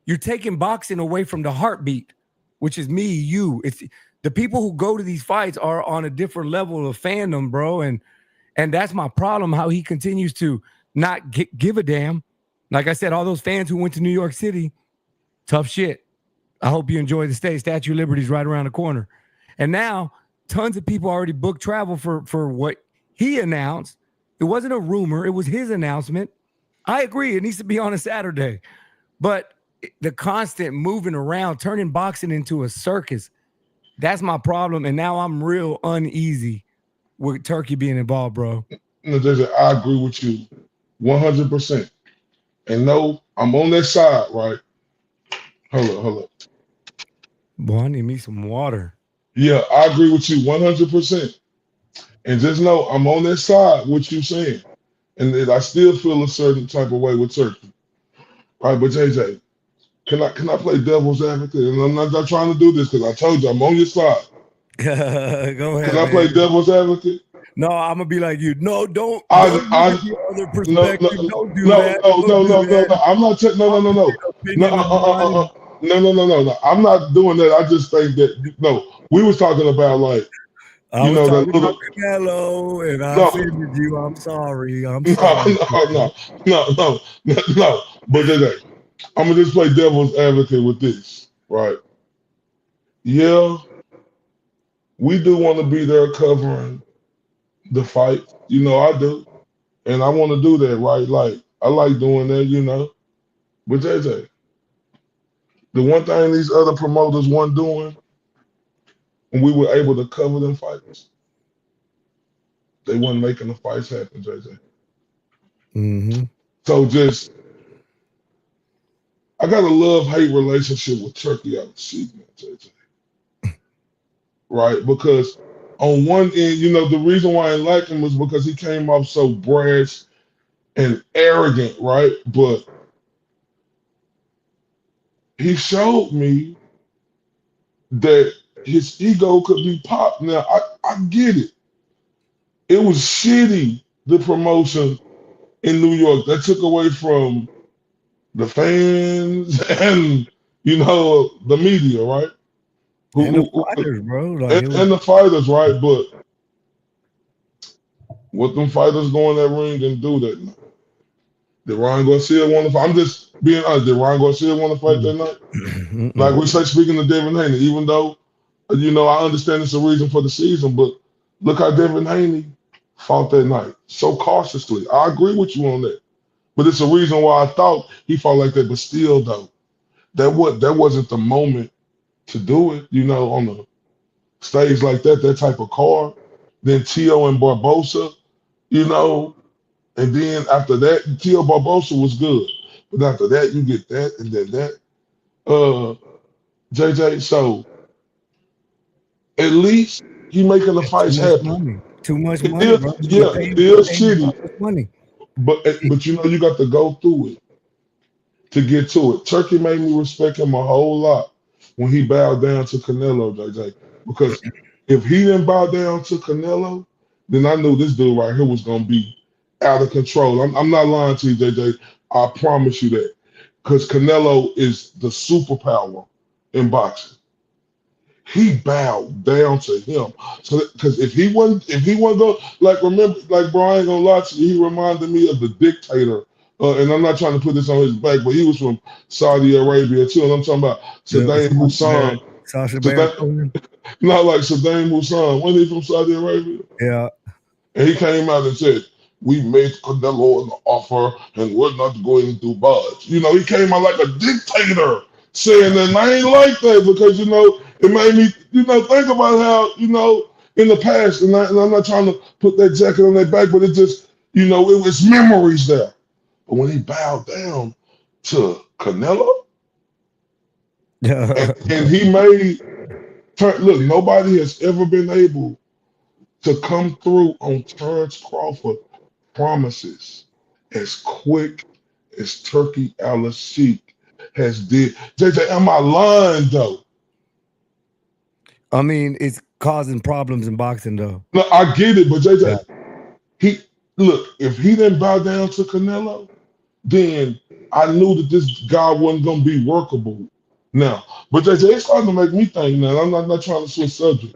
Speaker 1: you're taking boxing away from the heartbeat, which is me, you. It's the people who go to these fights are on a different level of fandom, bro. And that's my problem, how he continues to not give a damn. Like I said, all those fans who went to New York City, tough shit. I hope you enjoy the stay. Statue of Liberty is right around the corner. And now tons of people already booked travel for what he announced. It wasn't a rumor. It was his announcement. I agree. It needs to be on a Saturday. But the constant moving around, turning boxing into a circus, that's my problem. And now I'm real uneasy with Turkey being involved, bro.
Speaker 2: I agree with you 100%. And no, I'm on that side, right? Hold up.
Speaker 1: Boy, I need me some water.
Speaker 2: Yeah, I agree with you 100%. And just know I'm on that side, what you're saying. And I still feel a certain type of way with Turkey. All right, but JJ, can I play devil's advocate? And I'm not trying to do this because I told you I'm on your side.
Speaker 1: Go ahead.
Speaker 2: Can I play devil's advocate?
Speaker 1: No, I'm gonna be like you. No, don't.
Speaker 2: No.
Speaker 1: Don't do that.
Speaker 2: I'm not. No. No. I'm not doing that. I just think that we was talking about like
Speaker 1: I was
Speaker 2: that
Speaker 1: talking about
Speaker 2: little
Speaker 1: Canelo, and I
Speaker 2: no,
Speaker 1: offended you. I'm sorry. I'm
Speaker 2: no,
Speaker 1: sorry.
Speaker 2: no. But I'm gonna just play devil's advocate with this, right? Yeah, we do want to be there covering the fight. I do, and I want to do that, right? Like I like doing that. But the one thing these other promoters weren't doing, when we were able to cover them fights, they weren't making the fights happen, JJ.
Speaker 1: Mm-hmm.
Speaker 2: So I got a love-hate relationship with Turkey out the seat, man, JJ. Right? Because on one end, the reason why I like him was because he came off so brash and arrogant, right? But he showed me that his ego could be popped. Now, I get it. It was shitty, the promotion in New York. That took away from the fans and, the media, right?
Speaker 1: And the
Speaker 2: Who,
Speaker 1: fighters, bro. Like it was.
Speaker 2: and the fighters, right? But what them fighters go in that ring and do that night? Did Ryan Garcia want to fight? I'm just being honest. Did Ryan Garcia want to fight that night? Like we say, speaking of Devin Haney, even though, I understand it's a reason for the season, but look how Devin Haney fought that night so cautiously. I agree with you on that. But it's a reason why I thought he fought like that. But still, though, that wasn't the moment to do it, on the stage like that type of card. Then Tio and Barbosa, you know, and then after that, Tio Barbosa was good. But after that, you get that and then that. JJ, so at least he making the
Speaker 1: Too
Speaker 2: fights
Speaker 1: much
Speaker 2: happen.
Speaker 1: money. Too much
Speaker 2: It
Speaker 1: money, bro.
Speaker 2: is,
Speaker 1: They
Speaker 2: yeah,
Speaker 1: pay
Speaker 2: it
Speaker 1: him,
Speaker 2: is
Speaker 1: pay him all
Speaker 2: shitty,
Speaker 1: this money.
Speaker 2: but you got to go through it to get to it. Turkey made me respect him a whole lot when he bowed down to Canelo, JJ. Because if he didn't bow down to Canelo, then I knew this dude right here was gonna be out of control. I'm not lying to you, JJ. I promise you that. Because Canelo is the superpower in boxing. He bowed down to him. So because if he wasn't go like remember like Brian gonna lie to you, he reminded me of the dictator. And I'm not trying to put this on his back, but he was from Saudi Arabia too. And I'm talking about
Speaker 1: Yeah,
Speaker 2: Saddam Hussein.
Speaker 1: Sasha Baron
Speaker 2: Saddam,
Speaker 1: Cohen.
Speaker 2: not like Saddam Hussein. Wasn't he from Saudi Arabia?
Speaker 1: Yeah.
Speaker 2: And he came out and said, "We made Canelo an offer and we're not going to budge." He came out like a dictator saying that. And I ain't like that because, it made me, think about how, in the past, and I'm not trying to put that jacket on their back, but it just, it was memories there. But when he bowed down to Canelo and he made, look, nobody has ever been able to come through on Terence Crawford promises as quick as Turkey Al-Sheikh has did. JJ, am I lying though?
Speaker 1: I mean, it's causing problems in boxing, though.
Speaker 2: No, I get it, but
Speaker 1: Yeah.
Speaker 2: JJ, he look, if he didn't bow down to Canelo, then I knew that this guy wasn't gonna be workable now. But JJ, it's starting to make me think now. I'm not trying to switch subject.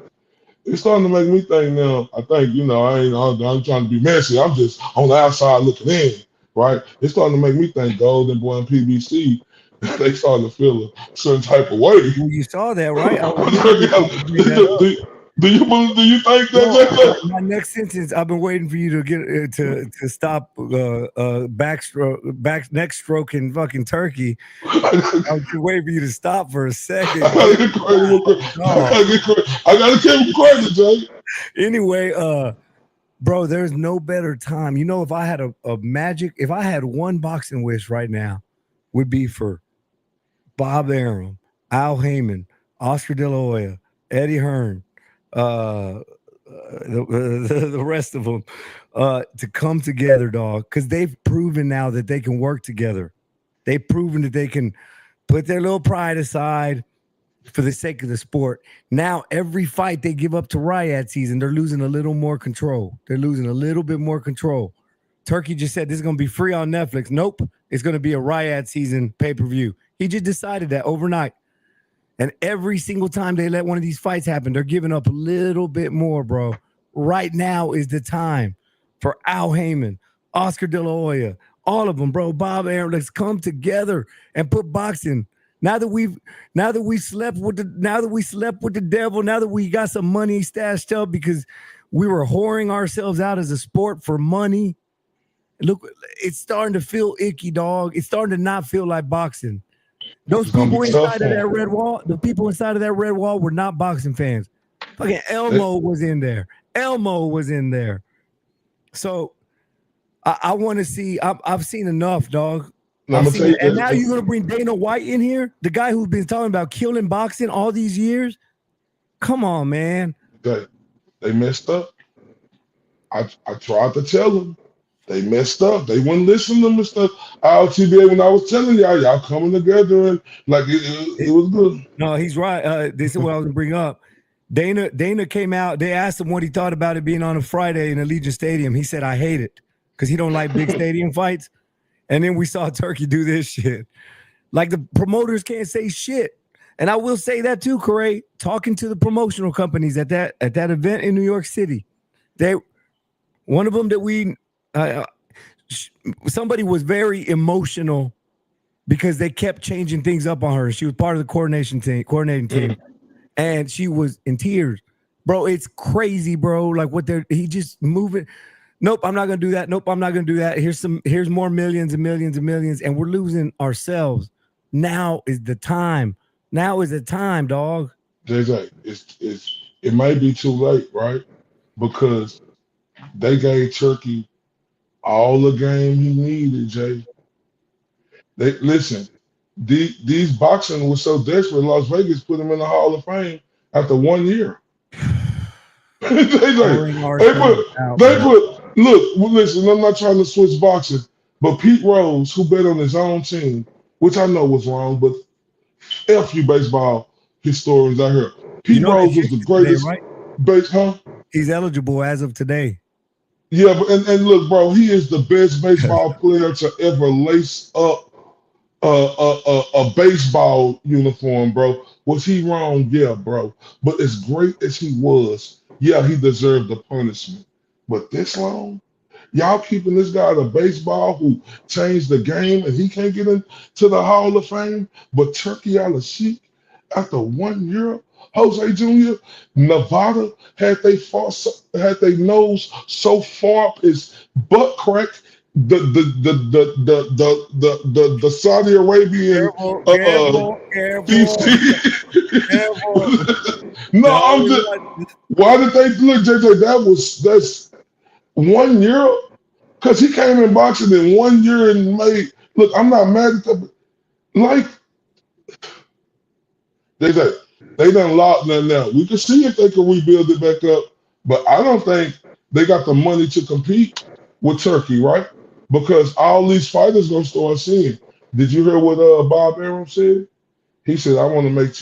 Speaker 2: It's starting to make me think now. I think, I'm trying to be messy. I'm just on the outside looking in, right? It's starting to make me think Golden Boy and PBC, they starting to feel a certain type of way.
Speaker 1: Well, you saw that, right? I was
Speaker 2: do,
Speaker 1: waiting for you to bring that up.
Speaker 2: do you think
Speaker 1: No,
Speaker 2: that?
Speaker 1: my next sentence. I've been waiting for you to get to stop neck stroke in fucking Turkey. I was just waiting for you to stop for a second.
Speaker 2: I gotta get credit. I gotta give him credit, Jay.
Speaker 1: Anyway, bro, there's no better time. If I had if I had one boxing wish right now, would be for Bob Arum, Al Heyman, Oscar De La Hoya, Eddie Hearn, the rest of them, to come together, dog, because they've proven now that they can work together. They've proven that they can put their little pride aside for the sake of the sport. Now, every fight they give up to Riot season, they're losing a little more control. They're losing a little bit more control. Turkey just said this is going to be free on Netflix. Nope, it's going to be a Riot season pay-per-view. He just decided that overnight. And every single time they let one of these fights happen, they're giving up a little bit more, bro. Right now is the time for Al Heyman, Oscar De La Hoya, all of them, bro. Bob Arum, let's come together and put boxing. Now that we slept with the devil, now that we got some money stashed up because we were whoring ourselves out as a sport for money. Look, it's starting to feel icky, dog. It's starting to not feel like boxing. Those people inside of that red wall, the people inside of that red wall were not boxing fans. Fucking Elmo was in there. Elmo was in there. So I want to see. I've seen enough, dog. And now you're gonna bring Dana White in here, the guy who's been talking about killing boxing all these years. Come on, man.
Speaker 2: They messed up. I tried to tell them. They messed up. They wouldn't listen to Mr. IOTBA when I was telling y'all coming together and like it was good.
Speaker 1: No, he's right. This is what I was gonna bring up. Dana came out. They asked him what he thought about it being on a Friday in Allegiant Stadium. He said, "I hate it because he don't like big stadium fights." And then we saw Turkey do this shit. Like the promoters can't say shit. And I will say that too, Corey. Talking to the promotional companies at that event in New York City, one of them that we. Somebody was very emotional because they kept changing things up on her. She was part of the coordinating team, and she was in tears, bro. It's crazy, bro. Like he just moving. Nope, I'm not gonna do that. Nope, I'm not gonna do that. Here's more millions and millions and millions, and we're losing ourselves. Now is the time. Now is the time, dog.
Speaker 2: JJ, it might be too late, right? Because they gave Turkey all the game he needed, Jay. These boxing was so desperate. Las Vegas put him in the Hall of Fame after 1 year. They put. Look, listen. I'm not trying to switch boxing, but Pete Rose, who bet on his own team, which I know was wrong, but F you baseball historians out here. Pete Rose was the greatest.
Speaker 1: Today, right? He's eligible as of today.
Speaker 2: Yeah, but and look, bro, he is the best baseball player to ever lace up a baseball uniform, bro. Was he wrong? Yeah, bro. But as great as he was, yeah, he deserved the punishment. But this long, y'all keeping this guy to baseball who changed the game and he can't get into the Hall of Fame, but Turkey out of sheep after 1 year. Jose Jr., Nevada had they nose so far up his butt crack. The Saudi Arabian No, I'm just. Why did they look, JJ? That's 1 year because he came in boxing in 1 year and made. Look, I'm not mad at them. Like they done locked nothing out. We can see if they can rebuild it back up, but I don't think they got the money to compete with Turkey, right? Because all these fighters gonna start seeing. Did you hear what Bob Arum said? He said, "I want to make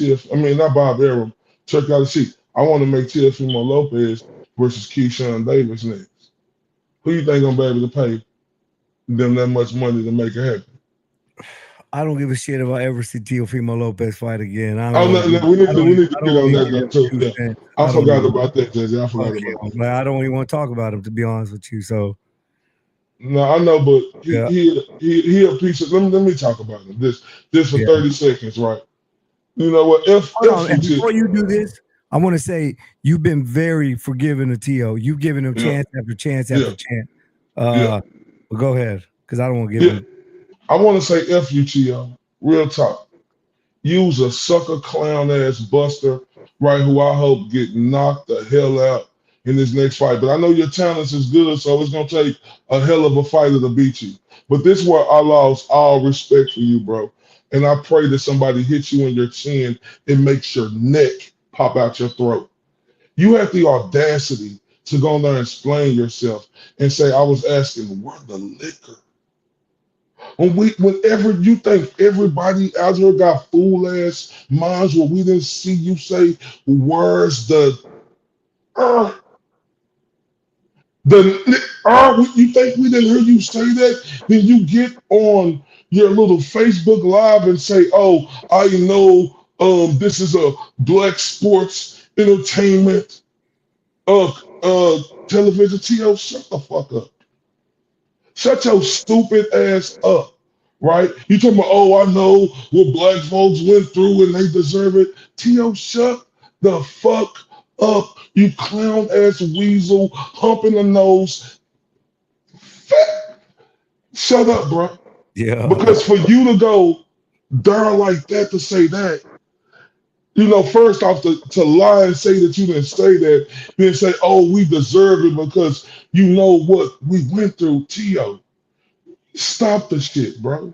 Speaker 2: not Bob Arum, Turkey out of sheep. I want to make Teofimo Lopez versus Keyshawn Davis next. Who you think gonna be able to pay them that much money to make it happen?"
Speaker 1: I don't give a shit if I ever see Teofimo Lopez fight again.
Speaker 2: We need to get on that too. Yeah. I forgot about that, JJ. I forgot about that.
Speaker 1: I don't even want to talk about him, to be honest with you. So
Speaker 2: no, I know, but he a piece of. Let me talk about him. This for 30 seconds, right? You know what?
Speaker 1: Before you do this, I want to say you've been very forgiving of Tio. You've given him chance after chance after chance. Well, go ahead, because I don't want to give him.
Speaker 2: I want to say F you, Tio. Real talk. Use a sucker clown ass buster, right? Who I hope get knocked the hell out in this next fight. But I know your talents is good, so it's gonna take a hell of a fighter to beat you. But this is where I lost all respect for you, bro. And I pray that somebody hits you in your chin and makes your neck pop out your throat. You have the audacity to go in there and explain yourself and say, "I was asking where the liquor." Whenever you think everybody out here got fool ass minds where we didn't see you say, "Where's the You think we didn't hear you say that? Then you get on your little Facebook Live and say, "Oh, I know this is a black sports entertainment television." T.O., shut the fuck up. Shut your stupid ass up. Right? You talking about, oh, I know what black folks went through and they deserve it. T.O., shut the fuck up. You clown ass weasel, humping the nose. Shut up, bro.
Speaker 1: Yeah.
Speaker 2: Because for you to go there like that to say that, first off to lie and say that you didn't say that, then say, oh, we deserve it because you know what we went through. T.O., stop the shit, bro.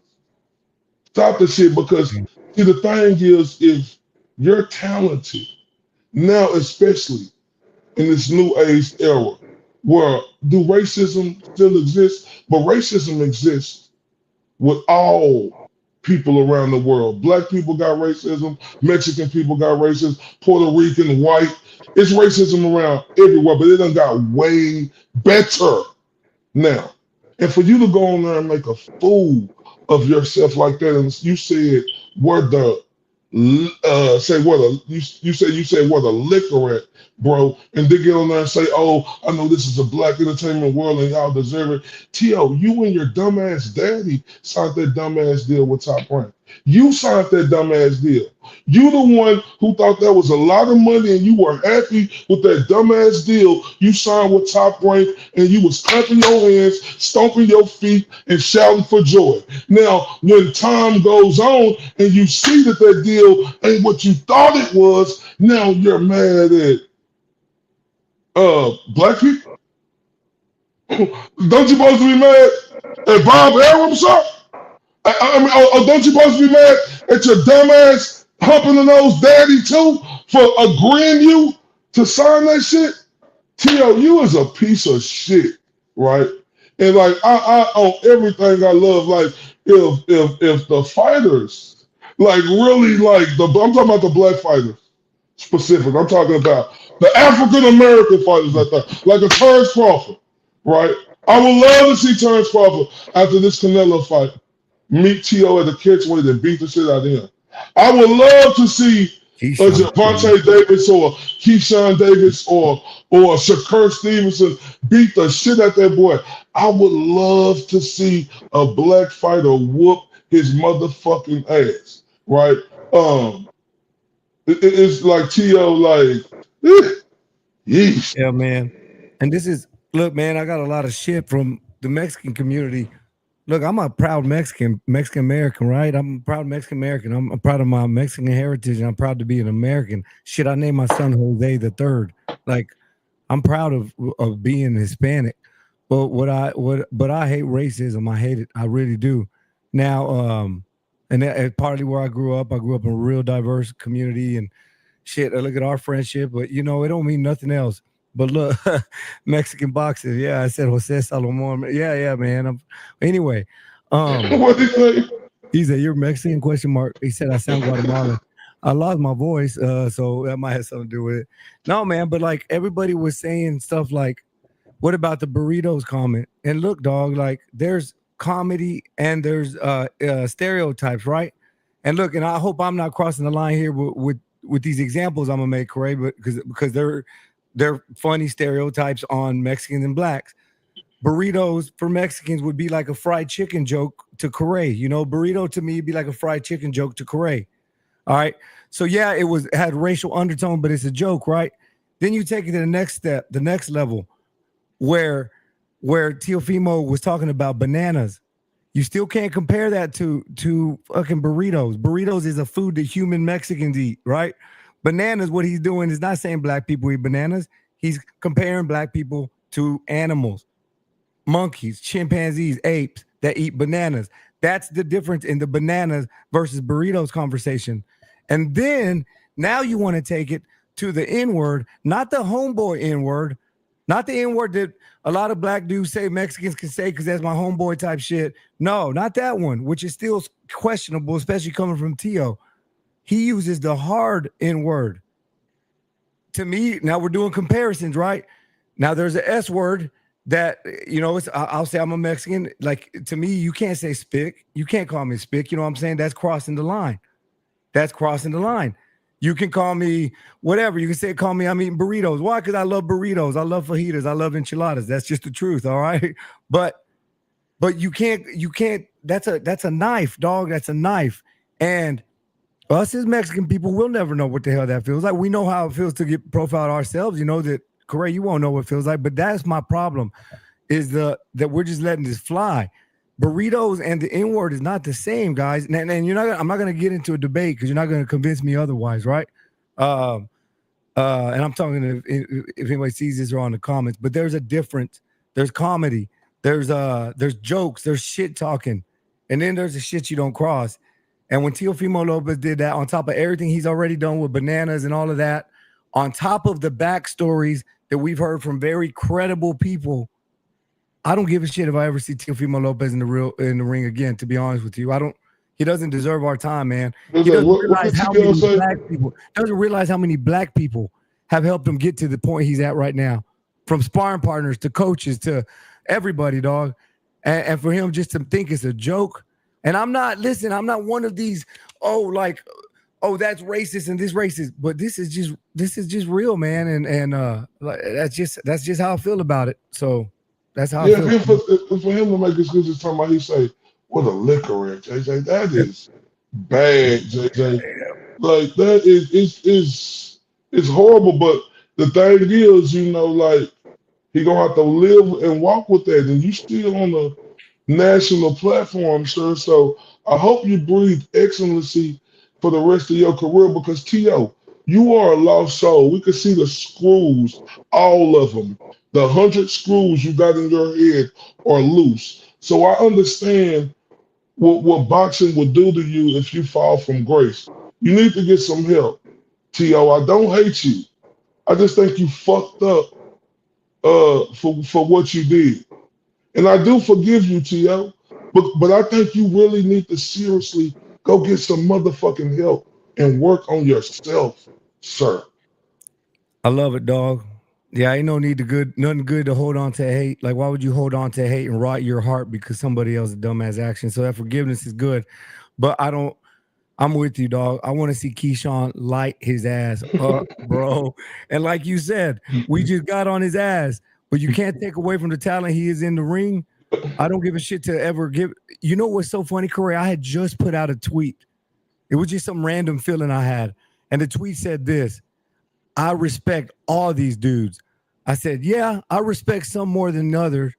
Speaker 2: Stop the shit because see the thing is if you're talented now, especially in this new age era, where do racism still exist? But racism exists with all people around the world. Black people got racism, Mexican people got racism, Puerto Rican, white. It's racism around everywhere, but it done got way better now. And for you to go on there and make a fool of yourself like that, and you said where the you said where the liquor at, bro, and then get on there and say, oh, I know this is a black entertainment world and y'all deserve it. T.O., you and your dumbass daddy signed that dumbass deal with Top Rank. You signed that dumbass deal. You the one who thought that was a lot of money and you were happy with that dumbass deal you signed with Top Rank and you was clapping your hands, stomping your feet, and shouting for joy. Now, when time goes on and you see that that deal ain't what you thought it was, now you're mad at black people. Don't you supposed to be mad at Bob Arum, sir? I mean, don't you supposed to be mad at your dumbass humping the nose daddy too for agreeing you to sign that shit? T.O., you is a piece of shit, right? And like I on everything I love, like if the fighters like really like I'm talking about the black fighters specific. I'm talking about the African American fighters like a Terence Crawford, right? I would love to see Terence Crawford after this Canelo fight meet T.O. at the catchweight and beat the shit out of him. I would love to see Javante Davis or Keyshawn Davis or Shakur Stevenson beat the shit out that boy. I would love to see a black fighter whoop his motherfucking ass, right? It's like T.O. like, yeesh.
Speaker 1: Yeah, man. And look, man, I got a lot of shit from the Mexican community. Look, I'm a proud Mexican American, right? I'm a proud Mexican American. I'm proud of my Mexican heritage, and I'm proud to be an American. Shit, I named my son Jose the Third. Like, I'm proud of being Hispanic. But but I hate racism. I hate it. I really do. Now, and that's partly where I grew up. I grew up in a real diverse community, and shit. I look at our friendship, but it don't mean nothing else. But look, Mexican boxers. Yeah, I said Jose Salomon. Yeah, man. Anyway,
Speaker 2: What did he say?
Speaker 1: he said, "You're Mexican?" Question mark. He said, "I sound Guatemalan." I lost my voice, so that might have something to do with it. No, man, but like everybody was saying stuff like, "What about the burritos comment?" And look, dog, like there's comedy and there's stereotypes, right? And look, and I hope I'm not crossing the line here with these examples I'm gonna make, Corey, but because they're funny stereotypes on Mexicans and blacks. Burritos for Mexicans would be like a fried chicken joke to Corey. Burrito to me would be like a fried chicken joke to Corey. All right. So yeah, it had racial undertone, but it's a joke, right? Then you take it to the next step, the next level, where Teofimo was talking about bananas. You still can't compare that to fucking burritos. Burritos is a food that human Mexicans eat, right? Bananas, what he's doing is not saying black people eat bananas. He's comparing black people to animals, monkeys, chimpanzees, apes that eat bananas. That's the difference in the bananas versus burritos conversation. And then now you want to take it to the N-word, not the homeboy N-word, not the N-word that a lot of black dudes say Mexicans can say because that's my homeboy type shit. No, not that one, which is still questionable, especially coming from T.O. He uses the hard N-word. To me, now we're doing comparisons, right? Now there's an S word that, I'll say I'm a Mexican. Like, to me, you can't say spick. You can't call me spick. You know what I'm saying? That's crossing the line. That's crossing the line. You can call me whatever. You can say, call me, I'm eating burritos. Why? Because I love burritos. I love fajitas. I love enchiladas. That's just the truth. All right. But you can't, that's a knife, dog. That's a knife. And us as Mexican people, we'll never know what the hell that feels like. We know how it feels to get profiled ourselves. You know that, Corey, you won't know what it feels like. But that's my problem, is that we're just letting this fly. Burritos and the N-word is not the same, guys. And I'm not gonna get into a debate because you're not gonna convince me otherwise, right? And I'm talking if anybody sees this or on the comments, but there's a difference. There's comedy, there's jokes, there's shit talking, and then there's the shit you don't cross. And when Teofimo Lopez did that, on top of everything he's already done with bananas and all of that, on top of the backstories that we've heard from very credible people, I don't give a shit if I ever see Teofimo Lopez in the ring again. To be honest with you, he doesn't deserve our time, man. He doesn't realize how many black people have helped him get to the point he's at right now, from sparring partners to coaches to everybody, dog. And for him just to think it's a joke. And I'm not one of these, that's racist and this racist, but this is just real, man. And that's just how I feel about it. So that's how I feel.
Speaker 2: For him to make excuses talking about, he say, what a liquor at, JJ. That is bad, JJ. Like, that is horrible. But the thing is, like, he gonna have to live and walk with that. And you still on the national platform, sir. So I hope you breathe excellency for the rest of your career, because T.O., you are a lost soul. We can see the screws, all of them. The 100 screws you got in your head are loose. So I understand what boxing will do to you if you fall from grace. You need to get some help. T.O., I don't hate you. I just think you fucked up for what you did. And I do forgive you, T.O., but I think you really need to seriously go get some motherfucking help and work on yourself, sir.
Speaker 1: I love it, dog. Yeah, ain't no need nothing good to hold on to hate. Like, why would you hold on to hate and rot your heart because somebody else's dumbass action? So that forgiveness is good. But I'm with you, dog. I want to see Keyshawn light his ass up, bro. And like you said, we just got on his ass. But you can't take away from the talent he is in the ring. I don't give a shit to ever give. You know what's so funny, Corey? I had just put out a tweet. It was just some random feeling I had. And the tweet said this: I respect all these dudes. I said, yeah, I respect some more than others,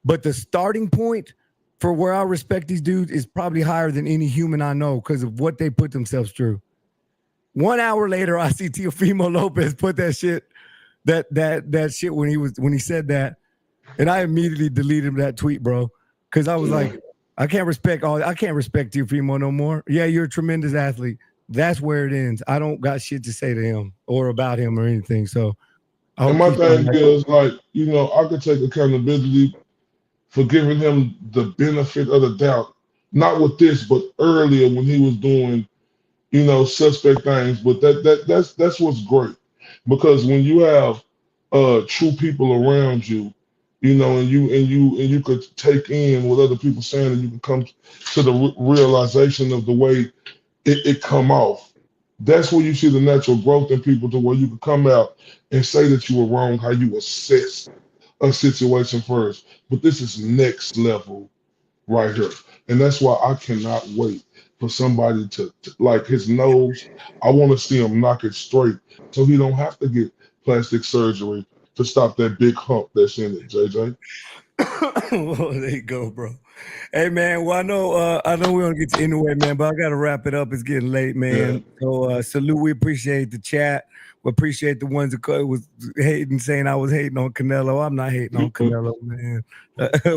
Speaker 1: but the starting point for where I respect these dudes is probably higher than any human I know because of what they put themselves through. 1 hour later, I see Teofimo Lopez put that shit, that shit when he said that, and I immediately deleted that tweet, bro, because I was like, I can't respect Teofimo no more. Yeah, you're a tremendous athlete. That's where it ends. I don't got shit to say to him or about him or anything. So,
Speaker 2: and my thing is, like, I could take accountability for giving him the benefit of the doubt, not with this, but earlier when he was doing, suspect things. But that's what's great, because when you have true people around you, and you could take in what other people saying, and you can come to the realization of the way it come off. That's where you see the natural growth in people, to where you can come out and say that you were wrong, how you assess a situation first. But this is next level right here. And that's why I cannot wait for somebody to like his nose. I want to see him knock it straight so he don't have to get plastic surgery to stop that big hump that's in it, JJ.
Speaker 1: Well, there you go, bro. Hey, man. Well, I know we're gonna get to anyway, man, but I gotta wrap it up. It's getting late, man. Yeah. So salute. We appreciate the chat. We appreciate the ones that was hating, saying I was hating on Canelo. I'm not hating on Canelo, man.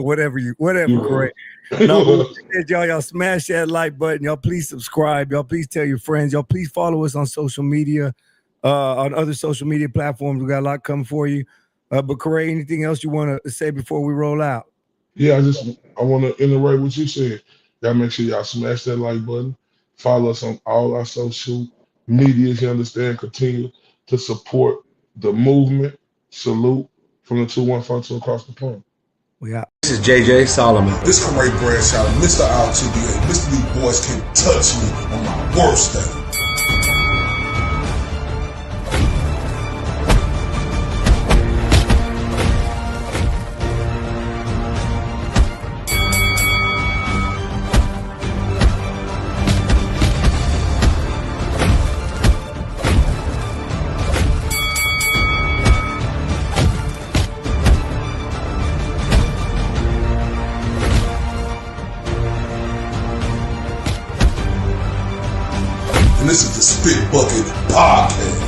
Speaker 1: Whatever, correct. No, y'all smash that like button. Y'all please subscribe. Y'all please tell your friends. Y'all please follow us on social media, on other social media platforms. We got a lot coming for you. But Corey, anything else you want to say before we roll out?
Speaker 2: Yeah, I want to iterate what you said. Y'all make sure y'all smash that like button. Follow us on all our social medias. You understand? Continue to support the movement. Salute from the 214 to across the pond.
Speaker 1: We out. This is JJ Solomon.
Speaker 4: This Corey Bradshaw, Mr. IOTBA. Mr. These boys can't touch me on my worst day. And this is the Spit Bucket Podcast.